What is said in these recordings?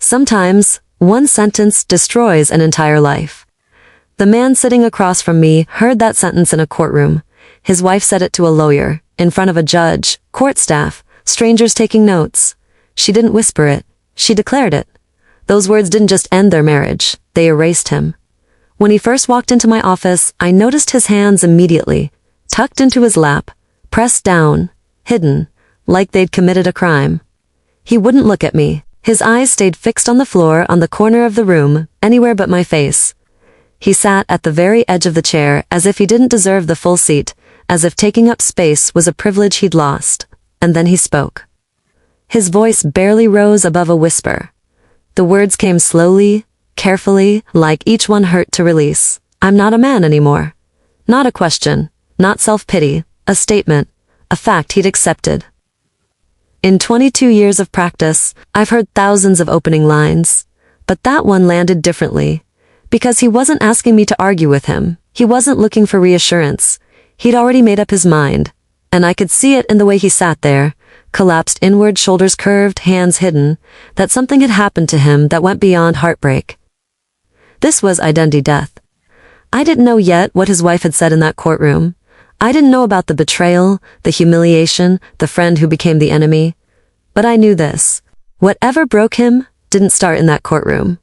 Sometimes, one sentence destroys an entire life. The man sitting across from me heard that sentence in a courtroom. His wife said it to a lawyer, in front of a judge, court staff, strangers taking notes. She didn't whisper it. She declared it. Those words didn't just end their marriage. They erased him. When he first walked into my office, I noticed his hands immediately, tucked into his lap, pressed down, hidden, like they'd committed a crime. He wouldn't look at me. His eyes stayed fixed on the floor on the corner of the room, anywhere but my face. He sat at the very edge of the chair as if he didn't deserve the full seat, as if taking up space was a privilege he'd lost. And then he spoke. His voice barely rose above a whisper. The words came slowly, carefully, like each one hurt to release. I'm not a man anymore. Not a question, not self-pity, a statement, a fact he'd accepted. In 22 years of practice, I've heard thousands of opening lines, but that one landed differently. Because he wasn't asking me to argue with him. He wasn't looking for reassurance. He'd already made up his mind. And I could see it in the way he sat there, collapsed inward, shoulders curved, hands hidden, that something had happened to him that went beyond heartbreak. This was identity death. I didn't know yet what his wife had said in that courtroom. I didn't know about the betrayal, the humiliation, the friend who became the enemy. But I knew this. Whatever broke him didn't start in that courtroom.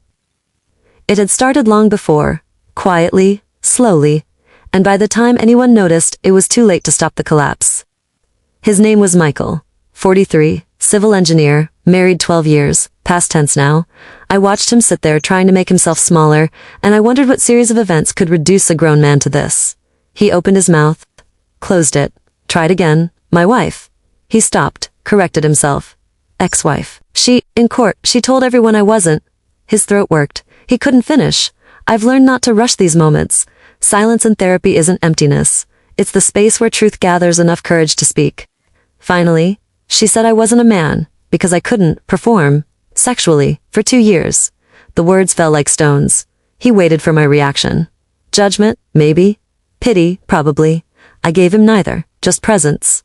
It had started long before, quietly, slowly, and by the time anyone noticed, it was too late to stop the collapse. His name was Michael, 43, civil engineer, married 12 years, past tense now. I watched him sit there trying to make himself smaller, and I wondered what series of events could reduce a grown man to this. He opened his mouth, closed it, tried again, my wife. He stopped, corrected himself. Ex-wife. In court, she told everyone I wasn't. His throat worked. He couldn't finish. I've learned not to rush these moments. Silence in therapy isn't emptiness. It's the space where truth gathers enough courage to speak. Finally, she said I wasn't a man, because I couldn't perform, sexually, for 2 years. The words fell like stones. He waited for my reaction. Judgment, maybe. Pity, probably. I gave him neither, just presence.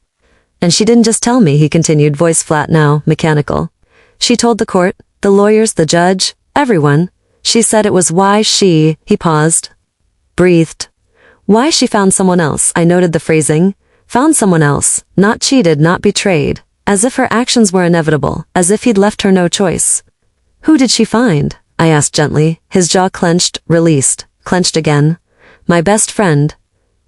And she didn't just tell me, he continued, voice flat now, mechanical. She told the court, the lawyers, the judge, everyone. She said it was why he paused, breathed. Why she found someone else, I noted the phrasing. Found someone else, not cheated, not betrayed, as if her actions were inevitable, as if he'd left her no choice. Who did she find? I asked gently, his jaw clenched, released, clenched again. My best friend.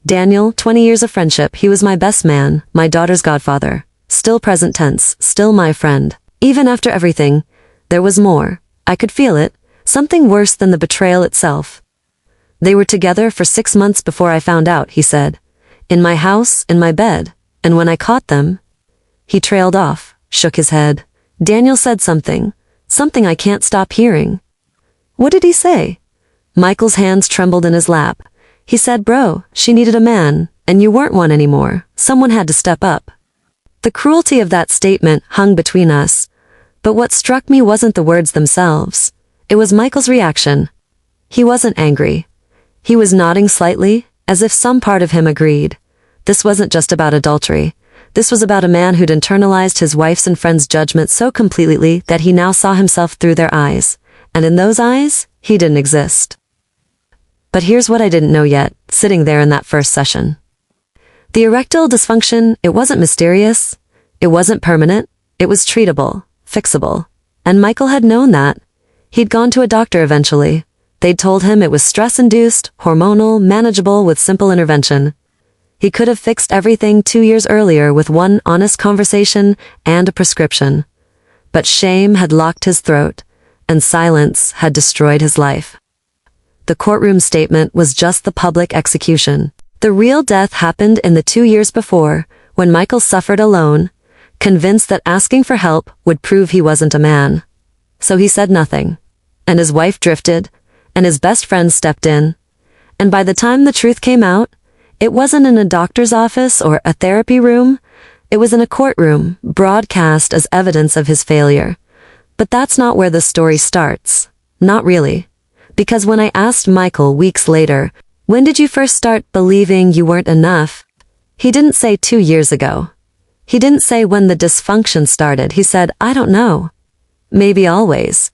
Daniel, 20 years of friendship, he was my best man, my daughter's godfather. Still present tense, still my friend. Even after everything, there was more. I could feel it. Something worse than the betrayal itself. They were together for 6 months before I found out, he said. In my house, in my bed. And when I caught them... He trailed off, shook his head. Daniel said something. Something I can't stop hearing. What did he say? Michael's hands trembled in his lap. He said, bro, she needed a man, and you weren't one anymore. Someone had to step up. The cruelty of that statement hung between us. But what struck me wasn't the words themselves. It was Michael's reaction. He wasn't angry. He was nodding slightly, as if some part of him agreed. This wasn't just about adultery. This was about a man who'd internalized his wife's and friends' judgment so completely that he now saw himself through their eyes. And in those eyes, he didn't exist. But here's what I didn't know yet, sitting there in that first session. The erectile dysfunction, it wasn't mysterious. It wasn't permanent. It was treatable, fixable. And Michael had known that. He'd gone to a doctor eventually. They'd told him it was stress-induced, hormonal, manageable with simple intervention. He could have fixed everything 2 years earlier with one honest conversation and a prescription. But shame had locked his throat, and silence had destroyed his life. The courtroom statement was just the public execution. The real death happened in the 2 years before, when Michael suffered alone, convinced that asking for help would prove he wasn't a man. So he said nothing. And his wife drifted, and his best friend stepped in. And by the time the truth came out, it wasn't in a doctor's office or a therapy room. It was in a courtroom, broadcast as evidence of his failure. But that's not where the story starts. Not really. Because when I asked Michael weeks later, when did you first start believing you weren't enough? He didn't say 2 years ago. He didn't say when the dysfunction started. He said, I don't know. Maybe always.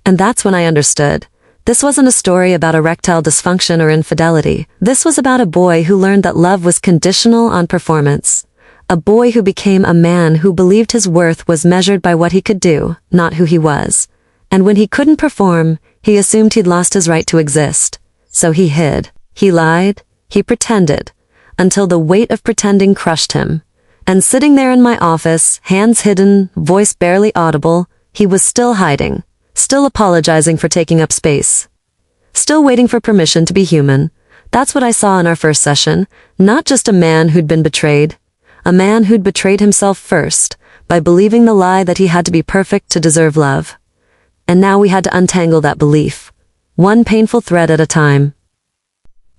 And that's when I understood. This wasn't a story about erectile dysfunction or infidelity. This was about a boy who learned that love was conditional on performance. A boy who became a man who believed his worth was measured by what he could do, not who he was. And when he couldn't perform, he assumed he'd lost his right to exist. So he hid. He lied. He pretended. Until the weight of pretending crushed him. And sitting there in my office, hands hidden, voice barely audible, he was still hiding. Still apologizing for taking up space. Still waiting for permission to be human. That's what I saw in our first session. Not just a man who'd been betrayed. A man who'd betrayed himself first, by believing the lie that he had to be perfect to deserve love. And now we had to untangle that belief. One painful thread at a time.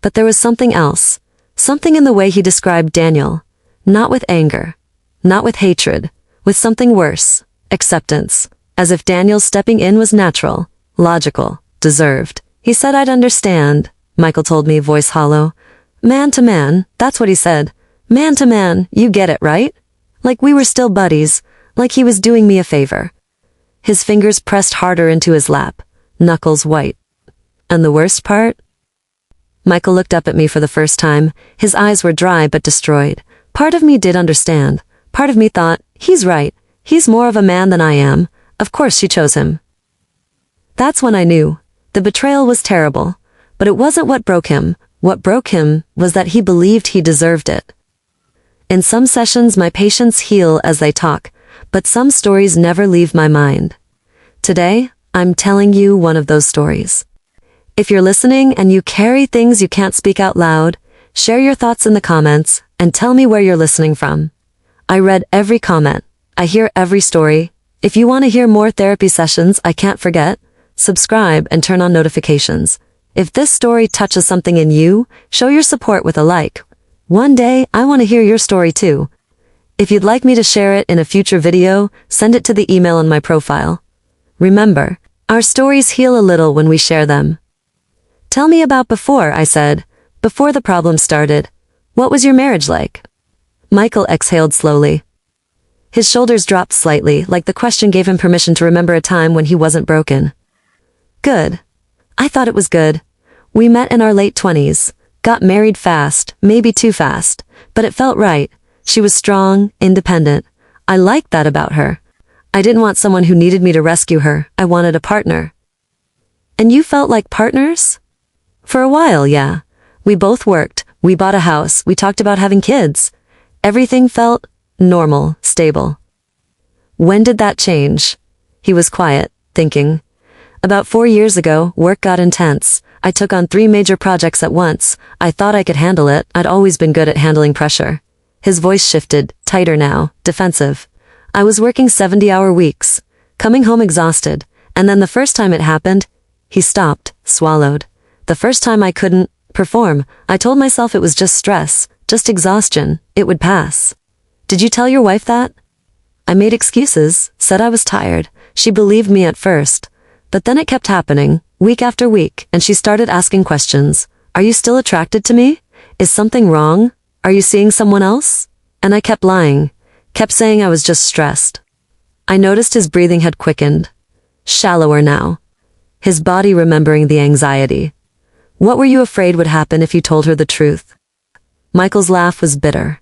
But there was something else. Something in the way he described Daniel. Not with anger. Not with hatred. With something worse. Acceptance. As if Daniel's stepping in was natural, logical, deserved. He said I'd understand, Michael told me, voice hollow. Man to man, that's what he said. Man to man, you get it, right? Like we were still buddies, like he was doing me a favor. His fingers pressed harder into his lap, knuckles white. And the worst part? Michael looked up at me for the first time. His eyes were dry but destroyed. Part of me did understand. Part of me thought, he's right. He's more of a man than I am. Of course she chose him. That's when I knew. The betrayal was terrible. But it wasn't what broke him. What broke him was that he believed he deserved it. In some sessions my patients heal as they talk, but some stories never leave my mind. Today, I'm telling you one of those stories. If you're listening and you carry things you can't speak out loud, share your thoughts in the comments and tell me where you're listening from. I read every comment. I hear every story. If you want to hear more therapy sessions, I can't forget, subscribe and turn on notifications. If this story touches something in you, show your support with a like. One day, I want to hear your story too. If you'd like me to share it in a future video, send it to the email on my profile. Remember, our stories heal a little when we share them. Tell me about before, I said. Before the problem started. What was your marriage like? Michael exhaled slowly. His shoulders dropped slightly, like the question gave him permission to remember a time when he wasn't broken. Good. I thought it was good. We met in our late 20s. Got married fast, maybe too fast, but it felt right. She was strong, independent. I liked that about her. I didn't want someone who needed me to rescue her. I wanted a partner. And you felt like partners? For a while, yeah. We both worked. We bought a house. We talked about having kids. Everything felt normal, stable. When did that change? He was quiet, thinking. About 4 years ago, work got intense. I took on 3 major projects at once. I thought I could handle it. I'd always been good at handling pressure. His voice shifted, tighter now, defensive. I was working 70-hour weeks, coming home exhausted, and then the first time it happened, he stopped, swallowed. The first time I couldn't perform, I told myself it was just stress, just exhaustion, it would pass. Did you tell your wife that? I made excuses, said I was tired. She believed me at first. But then it kept happening, week after week, and she started asking questions. Are you still attracted to me? Is something wrong? Are you seeing someone else? And I kept lying, kept saying I was just stressed. I noticed his breathing had quickened. Shallower now. His body remembering the anxiety. What were you afraid would happen if you told her the truth? Michael's laugh was bitter.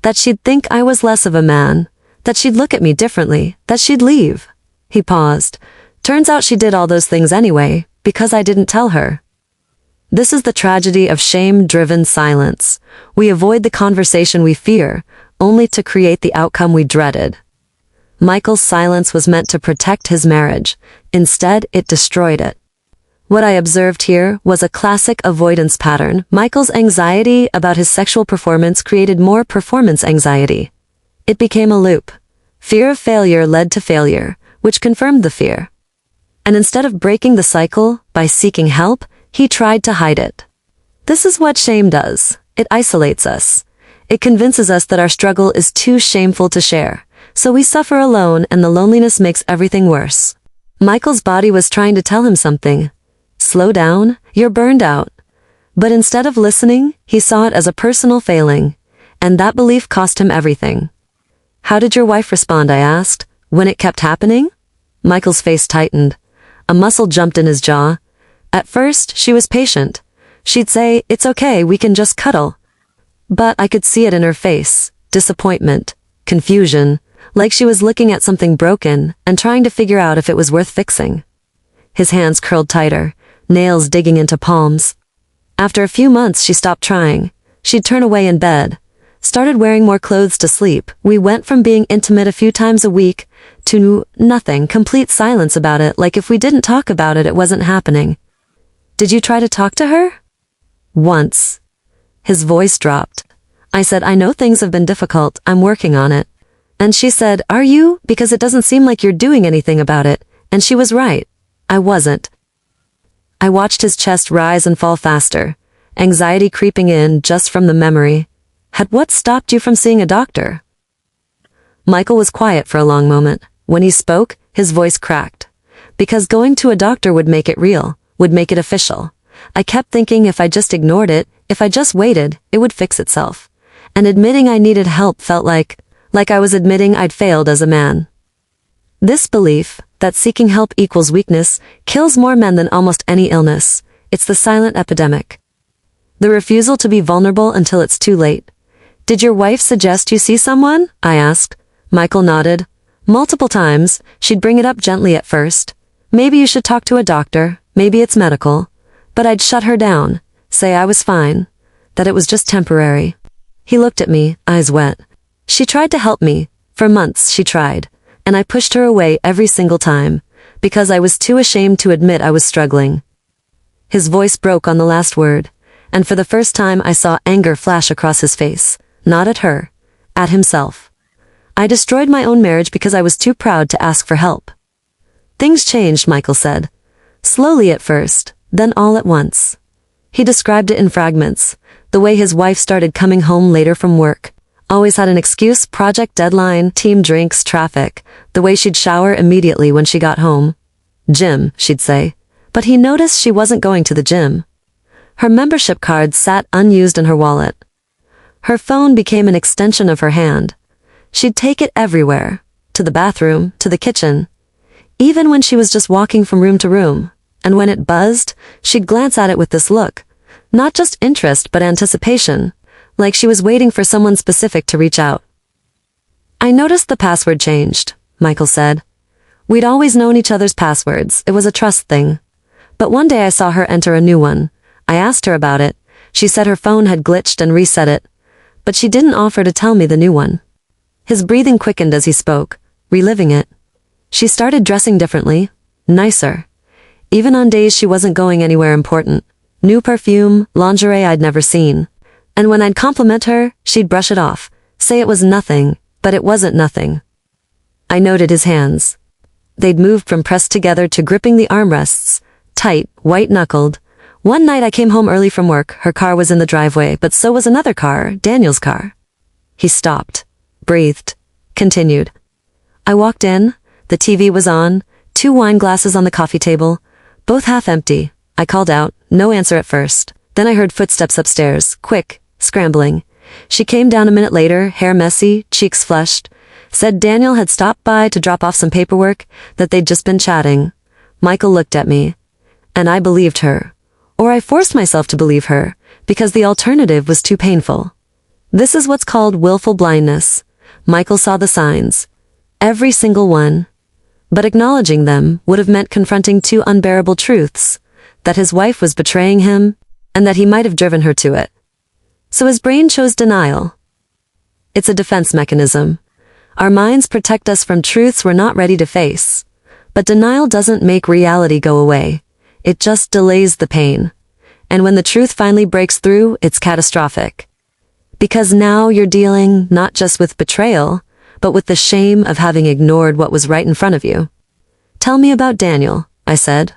That she'd think I was less of a man, that she'd look at me differently, that she'd leave. He paused. Turns out she did all those things anyway, because I didn't tell her. This is the tragedy of shame-driven silence. We avoid the conversation we fear, only to create the outcome we dreaded. Michael's silence was meant to protect his marriage. Instead, it destroyed it. What I observed here was a classic avoidance pattern. Michael's anxiety about his sexual performance created more performance anxiety. It became a loop. Fear of failure led to failure, which confirmed the fear. And instead of breaking the cycle by seeking help, he tried to hide it. This is what shame does. It isolates us. It convinces us that our struggle is too shameful to share. So we suffer alone and the loneliness makes everything worse. Michael's body was trying to tell him something. Slow down, you're burned out. But instead of listening, he saw it as a personal failing. And that belief cost him everything. How did your wife respond, I asked, when it kept happening? Michael's face tightened. A muscle jumped in his jaw. At first, she was patient. She'd say, "It's okay, we can just cuddle." But I could see it in her face. Disappointment. Confusion. Like she was looking at something broken and trying to figure out if it was worth fixing. His hands curled tighter, nails digging into palms. After a few months, she stopped trying. She'd turn away in bed. Started wearing more clothes to sleep. We went from being intimate a few times a week to nothing, complete silence about it, like if we didn't talk about it, it wasn't happening. "Did you try to talk to her?" "Once." His voice dropped. I said, "I know things have been difficult, I'm working on it." And she said, "Are you? Because it doesn't seem like you're doing anything about it." And she was right. I wasn't. I watched his chest rise and fall faster, anxiety creeping in just from the memory. Had what stopped you from seeing a doctor? Michael was quiet for a long moment. When he spoke, his voice cracked. Because going to a doctor would make it real, would make it official. I kept thinking if I just ignored it, if I just waited, it would fix itself. And admitting I needed help felt like I was admitting I'd failed as a man. This belief, that seeking help equals weakness, kills more men than almost any illness. It's the silent epidemic. The refusal to be vulnerable until it's too late. "Did your wife suggest you see someone?" I asked. Michael nodded. "Multiple times. She'd bring it up gently at first. Maybe you should talk to a doctor, maybe it's medical." But I'd shut her down, say I was fine, that it was just temporary. He looked at me, eyes wet. "She tried to help me. For months she tried. And I pushed her away every single time, because I was too ashamed to admit I was struggling." His voice broke on the last word, and for the first time I saw anger flash across his face, not at her, at himself. I destroyed my own marriage because I was too proud to ask for help. Things changed, Michael said. Slowly at first, then all at once. He described it in fragments, the way his wife started coming home later from work. Always had an excuse, project deadline, team drinks, traffic. The way she'd shower immediately when she got home. "Gym," she'd say. But he noticed she wasn't going to the gym. Her membership card sat unused in her wallet. Her phone became an extension of her hand. She'd take it everywhere. To the bathroom, to the kitchen. Even when she was just walking from room to room. And when it buzzed, she'd glance at it with this look. Not just interest but anticipation. Like she was waiting for someone specific to reach out. "I noticed the password changed," Michael said. "We'd always known each other's passwords, it was a trust thing. But one day I saw her enter a new one. I asked her about it. She said her phone had glitched and reset it. But she didn't offer to tell me the new one." His breathing quickened as he spoke, reliving it. "She started dressing differently, nicer. Even on days she wasn't going anywhere important. New perfume, lingerie I'd never seen. And when I'd compliment her, she'd brush it off, say it was nothing, but it wasn't nothing." I noted his hands. They'd moved from pressed together to gripping the armrests, tight, white-knuckled. One night I came home early from work, her car was in the driveway, but so was another car, Daniel's car. He stopped, breathed, continued. I walked in, the TV was on, 2 wine glasses on the coffee table, both half empty. I called out, no answer at first. Then I heard footsteps upstairs, quick, scrambling. She came down a minute later, hair messy, cheeks flushed. Said Daniel had stopped by to drop off some paperwork, that they'd just been chatting. Michael looked at me. And I believed her. Or I forced myself to believe her, because the alternative was too painful. This is what's called willful blindness. Michael saw the signs. Every single one. But acknowledging them would have meant confronting 2 unbearable truths. That his wife was betraying him, and that he might have driven her to it. So his brain chose denial. It's a defense mechanism. Our minds protect us from truths we're not ready to face. But denial doesn't make reality go away. It just delays the pain. And when the truth finally breaks through, it's catastrophic. Because now you're dealing not just with betrayal, but with the shame of having ignored what was right in front of you. "Tell me about Daniel," I said.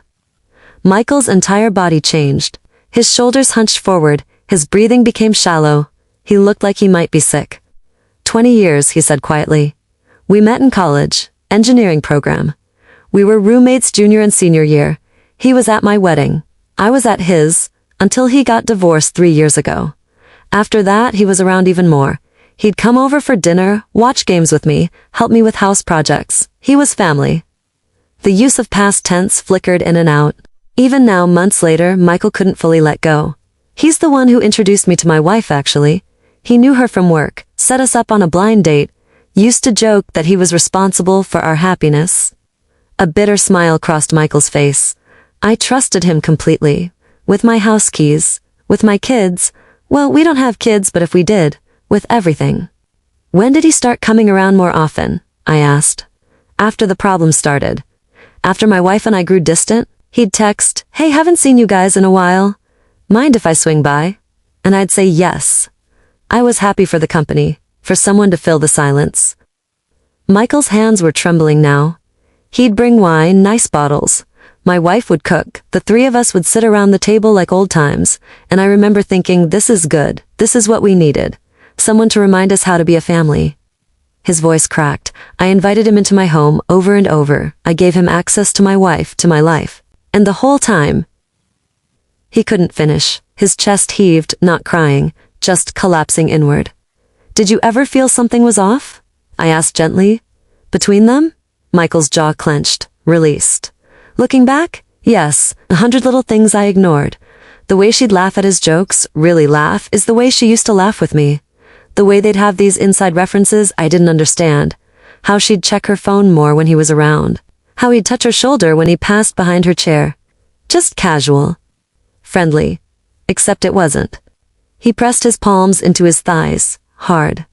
Michael's entire body changed. His shoulders hunched forward, his breathing became shallow. He looked like he might be sick. 20 years, he said quietly. "We met in college, engineering program. We were roommates junior and senior year. He was at my wedding. I was at his, until he got divorced 3 years ago. After that, he was around even more. He'd come over for dinner, watch games with me, help me with house projects. He was family." The use of past tense flickered in and out. Even now, months later, Michael couldn't fully let go. He's the one who introduced me to my wife, actually. He knew her from work, set us up on a blind date, used to joke that he was responsible for our happiness. A bitter smile crossed Michael's face. I trusted him completely. With my house keys, with my kids. Well, we don't have kids, but if we did, with everything. When did he start coming around more often? I asked. After the problem started. After my wife and I grew distant, he'd text, "Hey, haven't seen you guys in a while. Mind if I swing by?" And I'd say yes. I was happy for the company, for someone to fill the silence. Michael's hands were trembling now. He'd bring wine, nice bottles. My wife would cook, the three of us would sit around the table like old times, and I remember thinking, this is good, this is what we needed. Someone to remind us how to be a family. His voice cracked. I invited him into my home over and over. I gave him access to my wife, to my life. And the whole time, he couldn't finish. His chest heaved, not crying, just collapsing inward. Did you ever feel something was off? I asked gently. Between them? Michael's jaw clenched, released. Looking back? Yes, 100 little things I ignored. The way she'd laugh at his jokes, really laugh, is the way she used to laugh with me. The way they'd have these inside references I didn't understand. How she'd check her phone more when he was around. How he'd touch her shoulder when he passed behind her chair. Just casual. Friendly. Except it wasn't. He pressed his palms into his thighs, hard.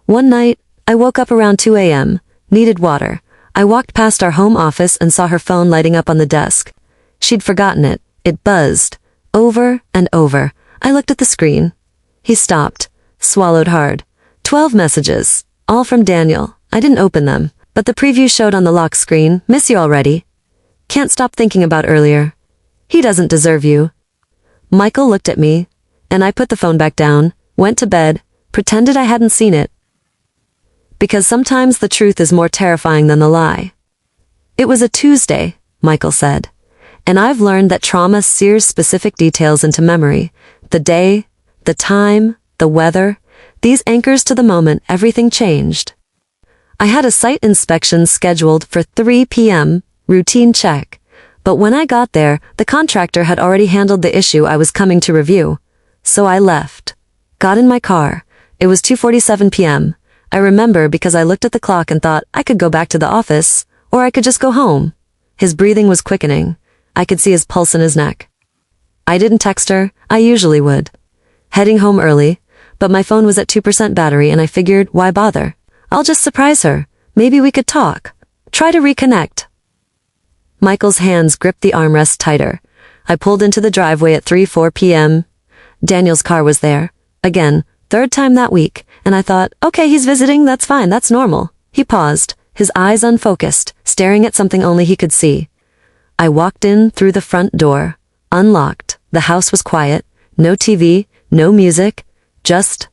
One night, I woke up around 2 a.m., needed water. I walked past our home office and saw her phone lighting up on the desk. She'd forgotten it. It buzzed. Over and over. I looked at the screen. He stopped. Swallowed hard. 12 messages. All from Daniel. I didn't open them, but the preview showed on the lock screen, "Miss you already. Can't stop thinking about earlier. He doesn't deserve you." Michael looked at me, and I put the phone back down, went to bed, pretended I hadn't seen it. Because sometimes the truth is more terrifying than the lie. It was a Tuesday, Michael said. And I've learned that trauma sears specific details into memory. The day, the time, the weather, these anchors to the moment everything changed. I had a site inspection scheduled for 3 p.m., routine check. But when I got there, the contractor had already handled the issue I was coming to review. So I left. Got in my car. It was 2:47 p.m. I remember because I looked at the clock and thought I could go back to the office, or I could just go home. His breathing was quickening. I could see his pulse in his neck. I didn't text her. I usually would. Heading home early, but my phone was at 2% battery and I figured, why bother? I'll just surprise her. Maybe we could talk. Try to reconnect. Michael's hands gripped the armrest tighter. I pulled into the driveway at 3:04 p.m. Daniel's car was there. Again, third time that week, and I thought, okay, he's visiting, that's fine, that's normal. He paused, his eyes unfocused, staring at something only he could see. I walked in through the front door, unlocked. The house was quiet, no TV, no music, just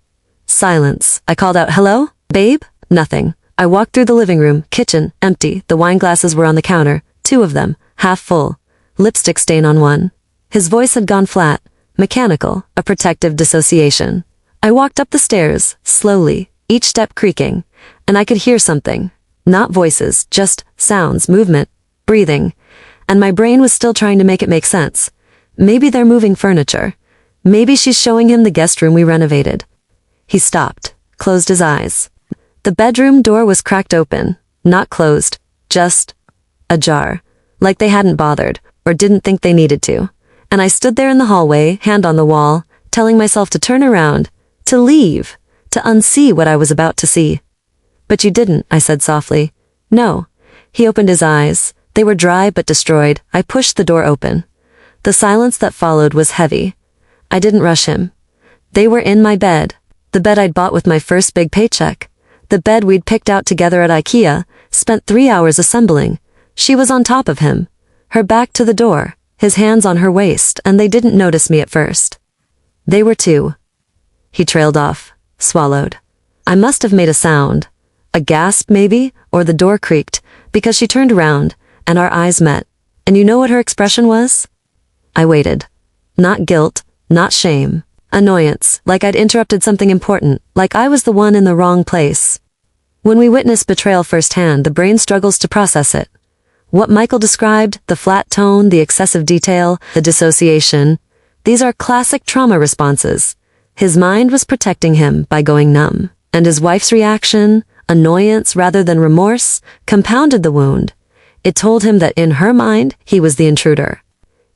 silence. I called out, "Hello, babe?" Nothing. I walked through the living room, kitchen, empty. The wine glasses were on the counter, 2 of them, half full. Lipstick stain on one. His voice had gone flat, mechanical, a protective dissociation. I walked up the stairs, slowly, each step creaking, and I could hear something. Not voices, just sounds, movement, breathing. And my brain was still trying to make it make sense. Maybe they're moving furniture. Maybe she's showing him the guest room we renovated. He stopped, closed his eyes. The bedroom door was cracked open, not closed, just ajar, like they hadn't bothered, or didn't think they needed to. And I stood there in the hallway, hand on the wall, telling myself to turn around, to leave, to unsee what I was about to see. "But you didn't," I said softly. "No." He opened his eyes. They were dry but destroyed. I pushed the door open. The silence that followed was heavy. I didn't rush him. They were in my bed, the bed I'd bought with my first big paycheck, the bed we'd picked out together at IKEA, spent 3 hours assembling. She was on top of him, her back to the door, his hands on her waist, and they didn't notice me at first. They were too. He trailed off, swallowed. I must have made a sound, a gasp maybe, or the door creaked, because she turned around, and our eyes met. And you know what her expression was? I waited. Not guilt, not shame. Annoyance, like I'd interrupted something important, like I was the one in the wrong place. When we witness betrayal firsthand, the brain struggles to process it. What Michael described, the flat tone, the excessive detail, the dissociation, these are classic trauma responses. His mind was protecting him by going numb, and his wife's reaction, annoyance rather than remorse, compounded the wound. It told him that in her mind, he was the intruder.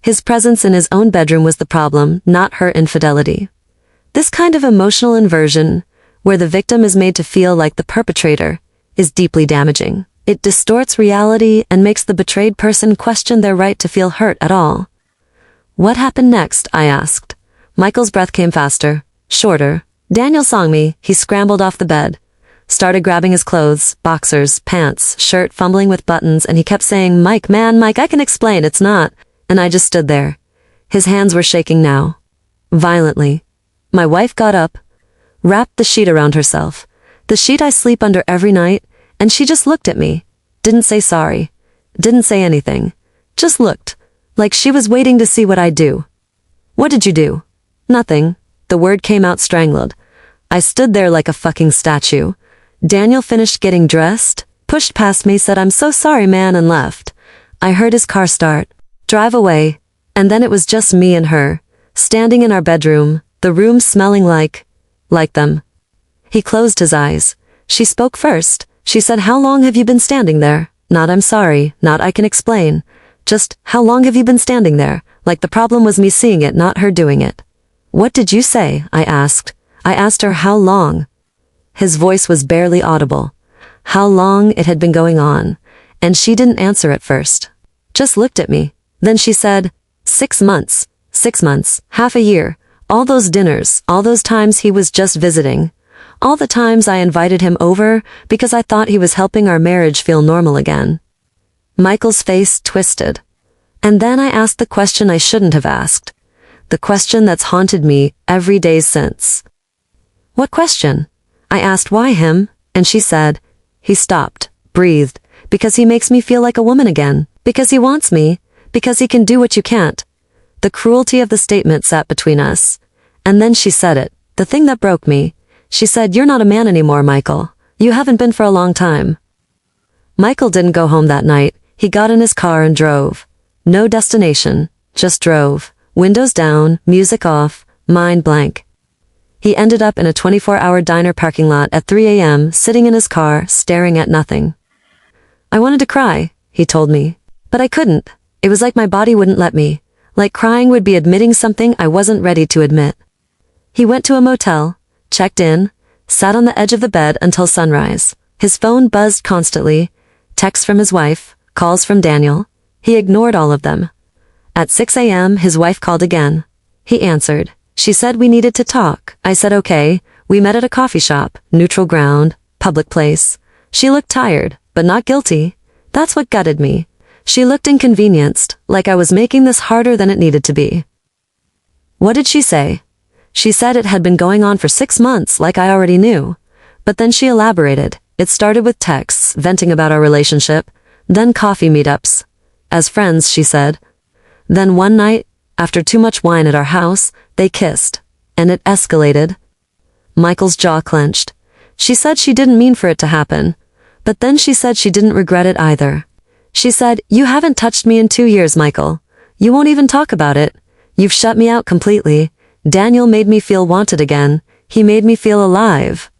His presence in his own bedroom was the problem, not her infidelity. This kind of emotional inversion, where the victim is made to feel like the perpetrator, is deeply damaging. It distorts reality and makes the betrayed person question their right to feel hurt at all. What happened next? I asked. Michael's breath came faster, shorter. Daniel saw me. He scrambled off the bed, started grabbing his clothes, boxers, pants, shirt, fumbling with buttons, and he kept saying, Mike, I can explain, it's not. And I just stood there. His hands were shaking now. Violently. My wife got up, wrapped the sheet around herself, the sheet I sleep under every night, and she just looked at me. Didn't say sorry. Didn't say anything. Just looked. Like she was waiting to see what I'd do. What did you do? Nothing. The word came out strangled. I stood there like a fucking statue. Daniel finished getting dressed, pushed past me, said, I'm so sorry, man, and left. I heard his car start, drive away, and then it was just me and her, standing in our bedroom, the room smelling like them. He closed his eyes. She spoke first. She said, how long have you been standing there? Not I'm sorry, not I can explain. Just, how long have you been standing there? Like the problem was me seeing it, not her doing it. What did you say? I asked. I asked her how long. His voice was barely audible. How long it had been going on. And she didn't answer at first. Just looked at me. Then she said, 6 months. 6 months. Half a year. All those dinners, all those times he was just visiting. All the times I invited him over because I thought he was helping our marriage feel normal again. Michael's face twisted. And then I asked the question I shouldn't have asked. The question that's haunted me every day since. What question? I asked why him, and she said, he stopped, breathed, because he makes me feel like a woman again, because he wants me, because he can do what you can't. The cruelty of the statement sat between us. And then she said it, the thing that broke me. She said, you're not a man anymore, Michael. You haven't been for a long time. Michael didn't go home that night. He got in his car and drove. No destination, just drove. Windows down, music off, mind blank. He ended up in a 24-hour diner parking lot at 3 a.m., sitting in his car, staring at nothing. I wanted to cry, he told me. But I couldn't. It was like my body wouldn't let me. Like crying would be admitting something I wasn't ready to admit. He went to a motel, checked in, sat on the edge of the bed until sunrise. His phone buzzed constantly. Texts from his wife, calls from Daniel. He ignored all of them. At 6 a.m., his wife called again. He answered. She said we needed to talk. I said okay. We met at a coffee shop, neutral ground, public place. She looked tired, but not guilty. That's what gutted me. She looked inconvenienced, like I was making this harder than it needed to be. What did she say? She said it had been going on for 6 months, like I already knew. But then she elaborated. It started with texts, venting about our relationship, then coffee meetups. As friends, she said. Then one night, after too much wine at our house, they kissed. And it escalated. Michael's jaw clenched. She said she didn't mean for it to happen. But then she said she didn't regret it either. She said, you haven't touched me in 2 years, Michael. You won't even talk about it. You've shut me out completely. Daniel made me feel wanted again. He made me feel alive.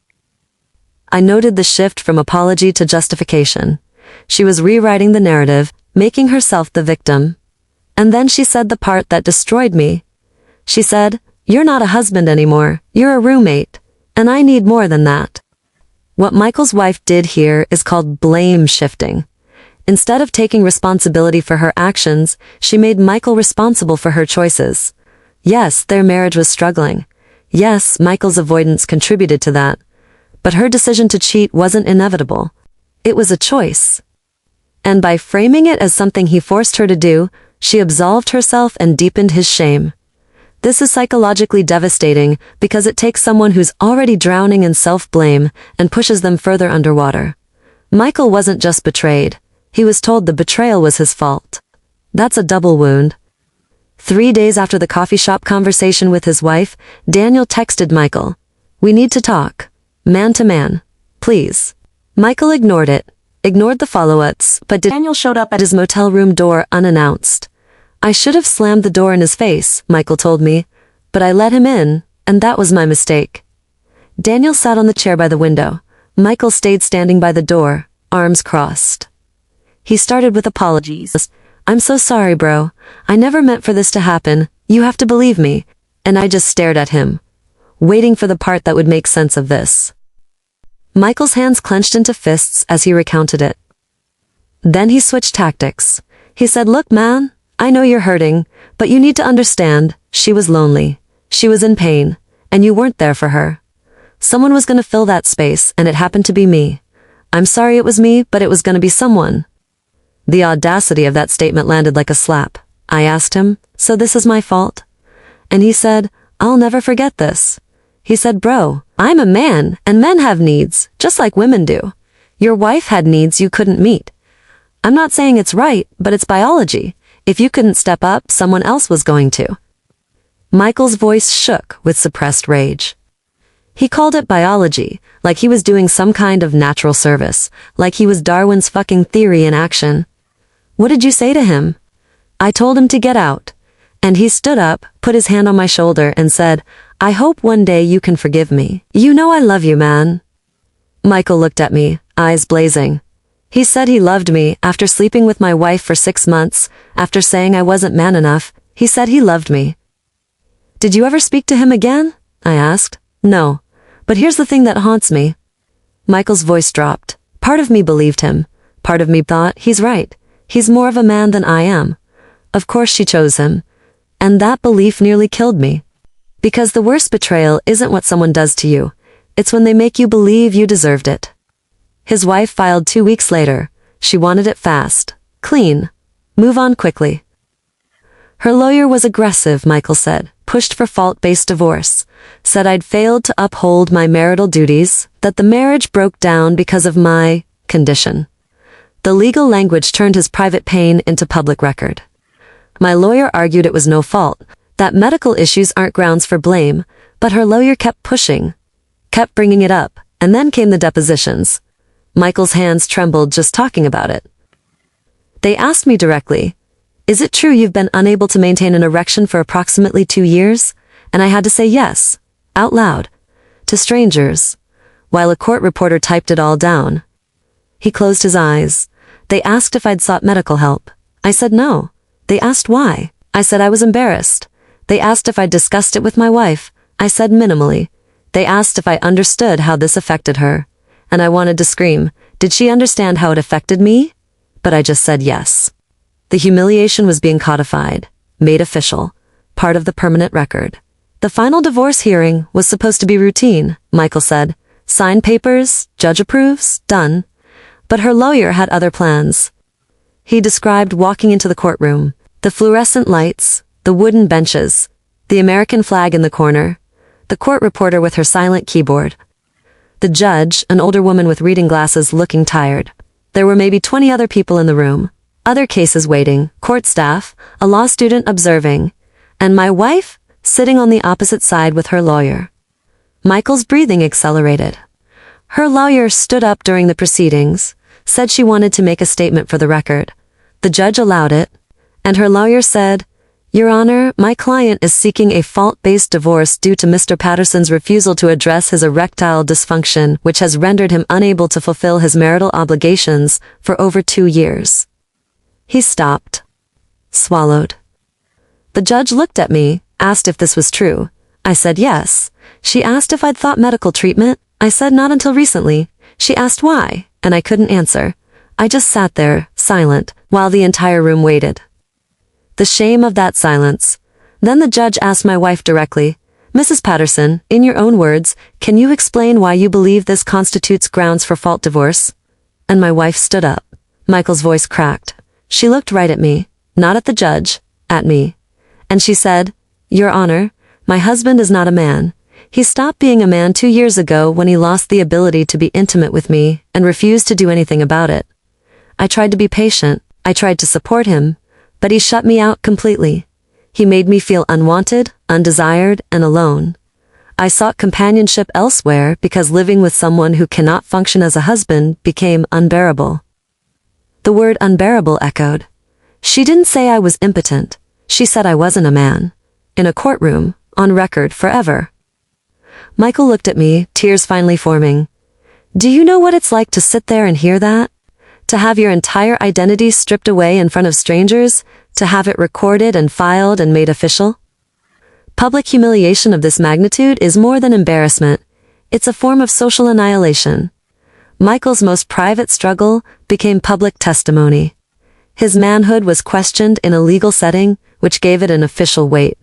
I noted the shift from apology to justification. She was rewriting the narrative, making herself the victim. And then she said the part that destroyed me. She said, you're not a husband anymore. You're a roommate. And I need more than that. What Michael's wife did here is called blame shifting. Instead of taking responsibility for her actions, she made Michael responsible for her choices. Yes, their marriage was struggling. Yes, Michael's avoidance contributed to that. But her decision to cheat wasn't inevitable. It was a choice. And by framing it as something he forced her to do, she absolved herself and deepened his shame. This is psychologically devastating because it takes someone who's already drowning in self-blame and pushes them further underwater. Michael wasn't just betrayed. He was told the betrayal was his fault. That's a double wound. 3 days after the coffee shop conversation with his wife, Daniel texted Michael. We need to talk. Man to man. Please. Michael ignored it. ignored the follow-ups, but Daniel showed up at his motel room door unannounced. I should have slammed the door in his face, Michael told me, but I let him in, and that was my mistake. Daniel sat on the chair by the window. Michael stayed standing by the door, arms crossed. He started with apologies. I'm so sorry, bro. I never meant for this to happen. You have to believe me. And I just stared at him, waiting for the part that would make sense of this. Michael's hands clenched into fists as he recounted it. Then he switched tactics. He said, look, man, I know you're hurting, but you need to understand, she was lonely. She was in pain, and you weren't there for her. Someone was going to fill that space, and it happened to be me. I'm sorry it was me, but it was going to be someone. The audacity of that statement landed like a slap. I asked him, so this is my fault? And he said, I'll never forget this. He said, bro, I'm a man, and men have needs, just like women do. Your wife had needs you couldn't meet. I'm not saying it's right, but it's biology. If you couldn't step up, someone else was going to. Michael's voice shook with suppressed rage. He called it biology, like he was doing some kind of natural service, like he was Darwin's fucking theory in action. What did you say to him? I told him to get out. And he stood up, put his hand on my shoulder, and said, I hope one day you can forgive me. You know I love you, man. Michael looked at me, eyes blazing. He said he loved me after sleeping with my wife for 6 months, after saying I wasn't man enough. He said he loved me. Did you ever speak to him again? I asked. No. But here's the thing that haunts me. Michael's voice dropped. Part of me believed him. Part of me thought, he's right. He's more of a man than I am. Of course she chose him. And that belief nearly killed me. Because the worst betrayal isn't what someone does to you. It's when they make you believe you deserved it. His wife filed 2 weeks later. She wanted it fast. Clean. Move on quickly. Her lawyer was aggressive, Michael said. Pushed for fault-based divorce. Said I'd failed to uphold my marital duties, that the marriage broke down because of my condition. The legal language turned his private pain into public record. My lawyer argued it was no fault, that medical issues aren't grounds for blame, but her lawyer kept pushing, kept bringing it up, and then came the depositions. Michael's hands trembled just talking about it. They asked me directly, is it true you've been unable to maintain an erection for approximately 2 years? And I had to say yes, out loud, to strangers, while a court reporter typed it all down. He closed his eyes. They asked if I'd sought medical help. I said no. They asked why. I said I was embarrassed. They asked if I'd discussed it with my wife. I said minimally. They asked if I understood how this affected her. And I wanted to scream, did she understand how it affected me? But I just said yes. The humiliation was being codified, made official, part of the permanent record. The final divorce hearing was supposed to be routine, Michael said. Sign papers, judge approves, done. But her lawyer had other plans. He described walking into the courtroom, the fluorescent lights, the wooden benches, the American flag in the corner, the court reporter with her silent keyboard. The judge, an older woman with reading glasses, looking tired. There were maybe 20 other people in the room, other cases waiting, court staff, a law student observing, and my wife sitting on the opposite side with her lawyer. Michael's breathing accelerated. Her lawyer stood up during the proceedings, said she wanted to make a statement for the record. The judge allowed it, and her lawyer said, Your Honor, my client is seeking a fault-based divorce due to Mr. Patterson's refusal to address his erectile dysfunction, which has rendered him unable to fulfill his marital obligations for over 2 years. He stopped. Swallowed. The judge looked at me, asked if this was true. I said yes. She asked if I'd thought medical treatment. I said not until recently. She asked why, and I couldn't answer. I just sat there, silent, while the entire room waited. The shame of that silence. Then the judge asked my wife directly, Mrs. Patterson, in your own words, can you explain why you believe this constitutes grounds for fault divorce? And my wife stood up. Michael's voice cracked. She looked right at me, not at the judge, at me. And she said, Your Honor, my husband is not a man. He stopped being a man 2 years ago when he lost the ability to be intimate with me and refused to do anything about it. I tried to be patient. I tried to support him, but he shut me out completely. He made me feel unwanted, undesired, and alone. I sought companionship elsewhere because living with someone who cannot function as a husband became unbearable. The word unbearable echoed. She didn't say I was impotent. She said I wasn't a man. In a courtroom, on record forever. Michael looked at me, tears finally forming. Do you know what it's like to sit there and hear that? To have your entire identity stripped away in front of strangers? To have it recorded and filed and made official? Public humiliation of this magnitude is more than embarrassment. It's a form of social annihilation. Michael's most private struggle became public testimony. His manhood was questioned in a legal setting, which gave it an official weight.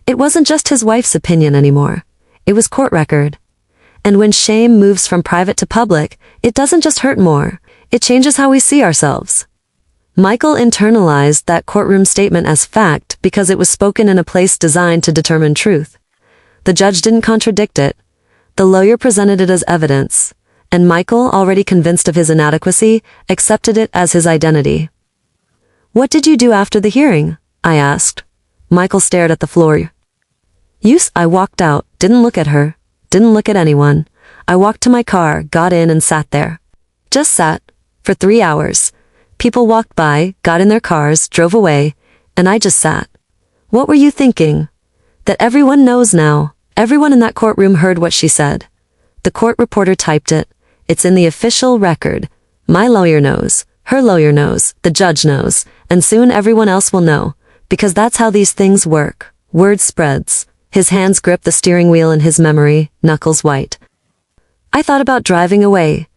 It wasn't just his wife's opinion anymore. It was court record. And when shame moves from private to public, it doesn't just hurt more, it changes how we see ourselves. Michael internalized that courtroom statement as fact because it was spoken in a place designed to determine truth. The judge didn't contradict it. The lawyer presented it as evidence, and Michael, already convinced of his inadequacy, accepted it as his identity. What did you do after the hearing? I asked. Michael stared at the floor. I walked out, didn't look at her, didn't look at anyone. I walked to my car, got in and sat there. Just sat. For 3 hours. People walked by, got in their cars, drove away, and I just sat. What were you thinking? That everyone knows now. Everyone in that courtroom heard what she said. The court reporter typed it. It's in the official record. My lawyer knows, her lawyer knows, the judge knows, and soon everyone else will know, because that's how these things work. Word spreads. His hands gripped the steering wheel in his memory, knuckles white. I thought about driving away.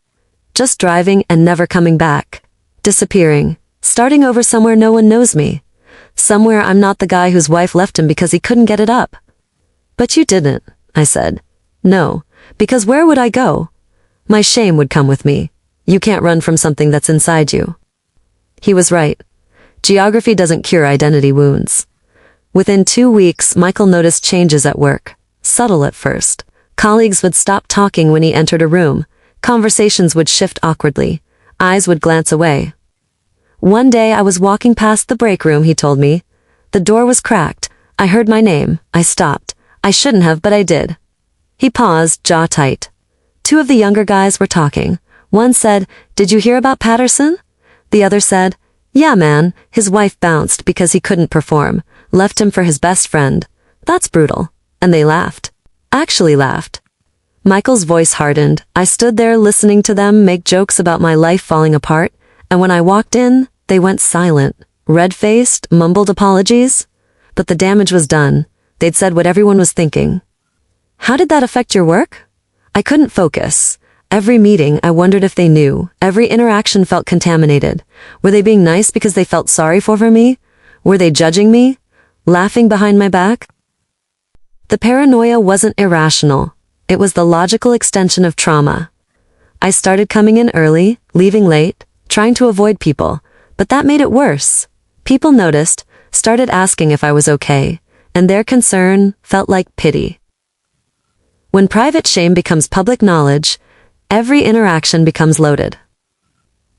Just driving and never coming back. Disappearing. Starting over somewhere no one knows me. Somewhere I'm not the guy whose wife left him because he couldn't get it up. But you didn't, I said. No, because where would I go? My shame would come with me. You can't run from something that's inside you. He was right. Geography doesn't cure identity wounds. Within 2 weeks, Michael noticed changes at work. Subtle at first. Colleagues would stop talking when he entered a room. Conversations would shift awkwardly. Eyes would glance away. One day I was walking past the break room, he told me. The door was cracked. I heard my name. I stopped. I shouldn't have, but I did. He paused, jaw tight. 2 of the younger guys were talking. One said, "Did you hear about Patterson?" The other said, "Yeah, man, his wife bounced because he couldn't perform. Left him for his best friend. That's brutal." And they laughed. Actually laughed. Michael's voice hardened. I stood there listening to them make jokes about my life falling apart, and when I walked in, they went silent, red-faced, mumbled apologies. But the damage was done. They'd said what everyone was thinking. How did that affect your work? I couldn't focus. Every meeting, I wondered if they knew. Every interaction felt contaminated. Were they being nice because they felt sorry for me? Were they judging me? Laughing behind my back? The paranoia wasn't irrational. It was the logical extension of trauma. I started coming in early, leaving late, trying to avoid people, but that made it worse. People noticed, started asking if I was okay, and their concern felt like pity. When private shame becomes public knowledge, every interaction becomes loaded.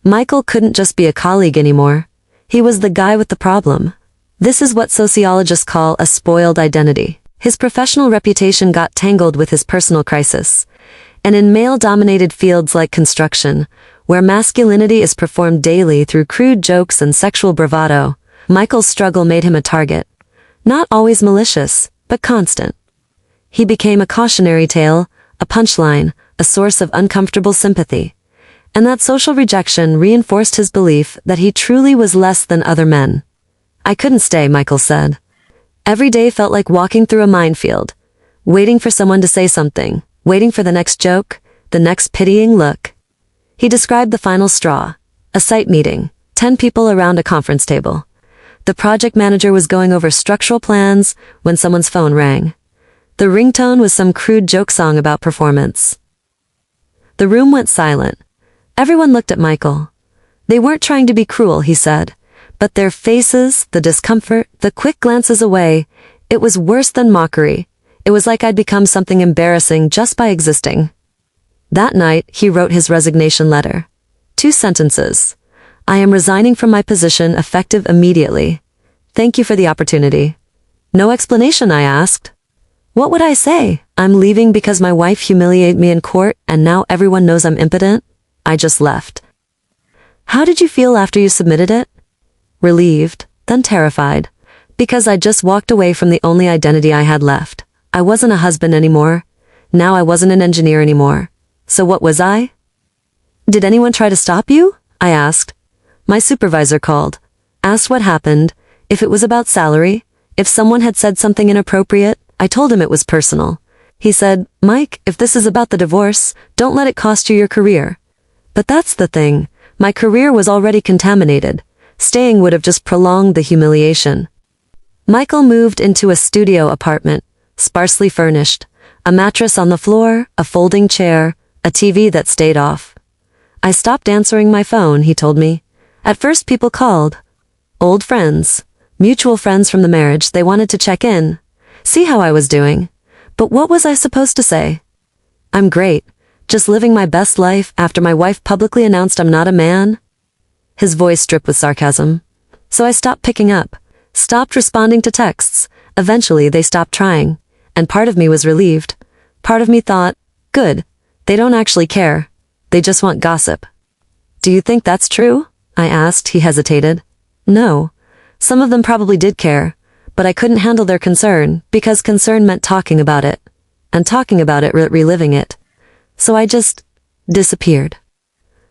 Michael couldn't just be a colleague anymore. He was the guy with the problem. This is what sociologists call a spoiled identity. His professional reputation got tangled with his personal crisis. And in male-dominated fields like construction, where masculinity is performed daily through crude jokes and sexual bravado, Michael's struggle made him a target. Not always malicious, but constant. He became a cautionary tale, a punchline, a source of uncomfortable sympathy. And that social rejection reinforced his belief that he truly was less than other men. I couldn't stay, Michael said. Every day felt like walking through a minefield, waiting for someone to say something, waiting for the next joke, the next pitying look. He described the final straw, a site meeting, 10 people around a conference table. The project manager was going over structural plans when someone's phone rang. The ringtone was some crude joke song about performance. The room went silent. Everyone looked at Michael. They weren't trying to be cruel, he said. But their faces, the discomfort, the quick glances away, it was worse than mockery. It was like I'd become something embarrassing just by existing. That night, he wrote his resignation letter. 2 sentences. I am resigning from my position effective immediately. Thank you for the opportunity. No explanation, I asked. What would I say? I'm leaving because my wife humiliated me in court and now everyone knows I'm impotent? I just left. How did you feel after you submitted it? Relieved, then terrified. Because I just walked away from the only identity I had left. I wasn't a husband anymore. Now I wasn't an engineer anymore. So what was I? Did anyone try to stop you? I asked. My supervisor called. Asked what happened, if it was about salary, if someone had said something inappropriate. I told him it was personal. He said, Mike, if this is about the divorce, don't let it cost you your career. But that's the thing. My career was already contaminated. Staying would have just prolonged the humiliation. Michael moved into a studio apartment, sparsely furnished. A mattress on the floor, a folding chair, a TV that stayed off. I stopped answering my phone, he told me. At first people called. Old friends. Mutual friends from the marriage, they wanted to check in. See how I was doing. But what was I supposed to say? I'm great. Just living my best life after my wife publicly announced I'm not a man? His voice dripped with sarcasm. So I stopped picking up. Stopped responding to texts. Eventually they stopped trying. And part of me was relieved. Part of me thought, good. They don't actually care. They just want gossip. Do you think that's true? I asked. He hesitated. No. Some of them probably did care. But I couldn't handle their concern, because concern meant talking about it. And talking about it reliving it. So I just disappeared.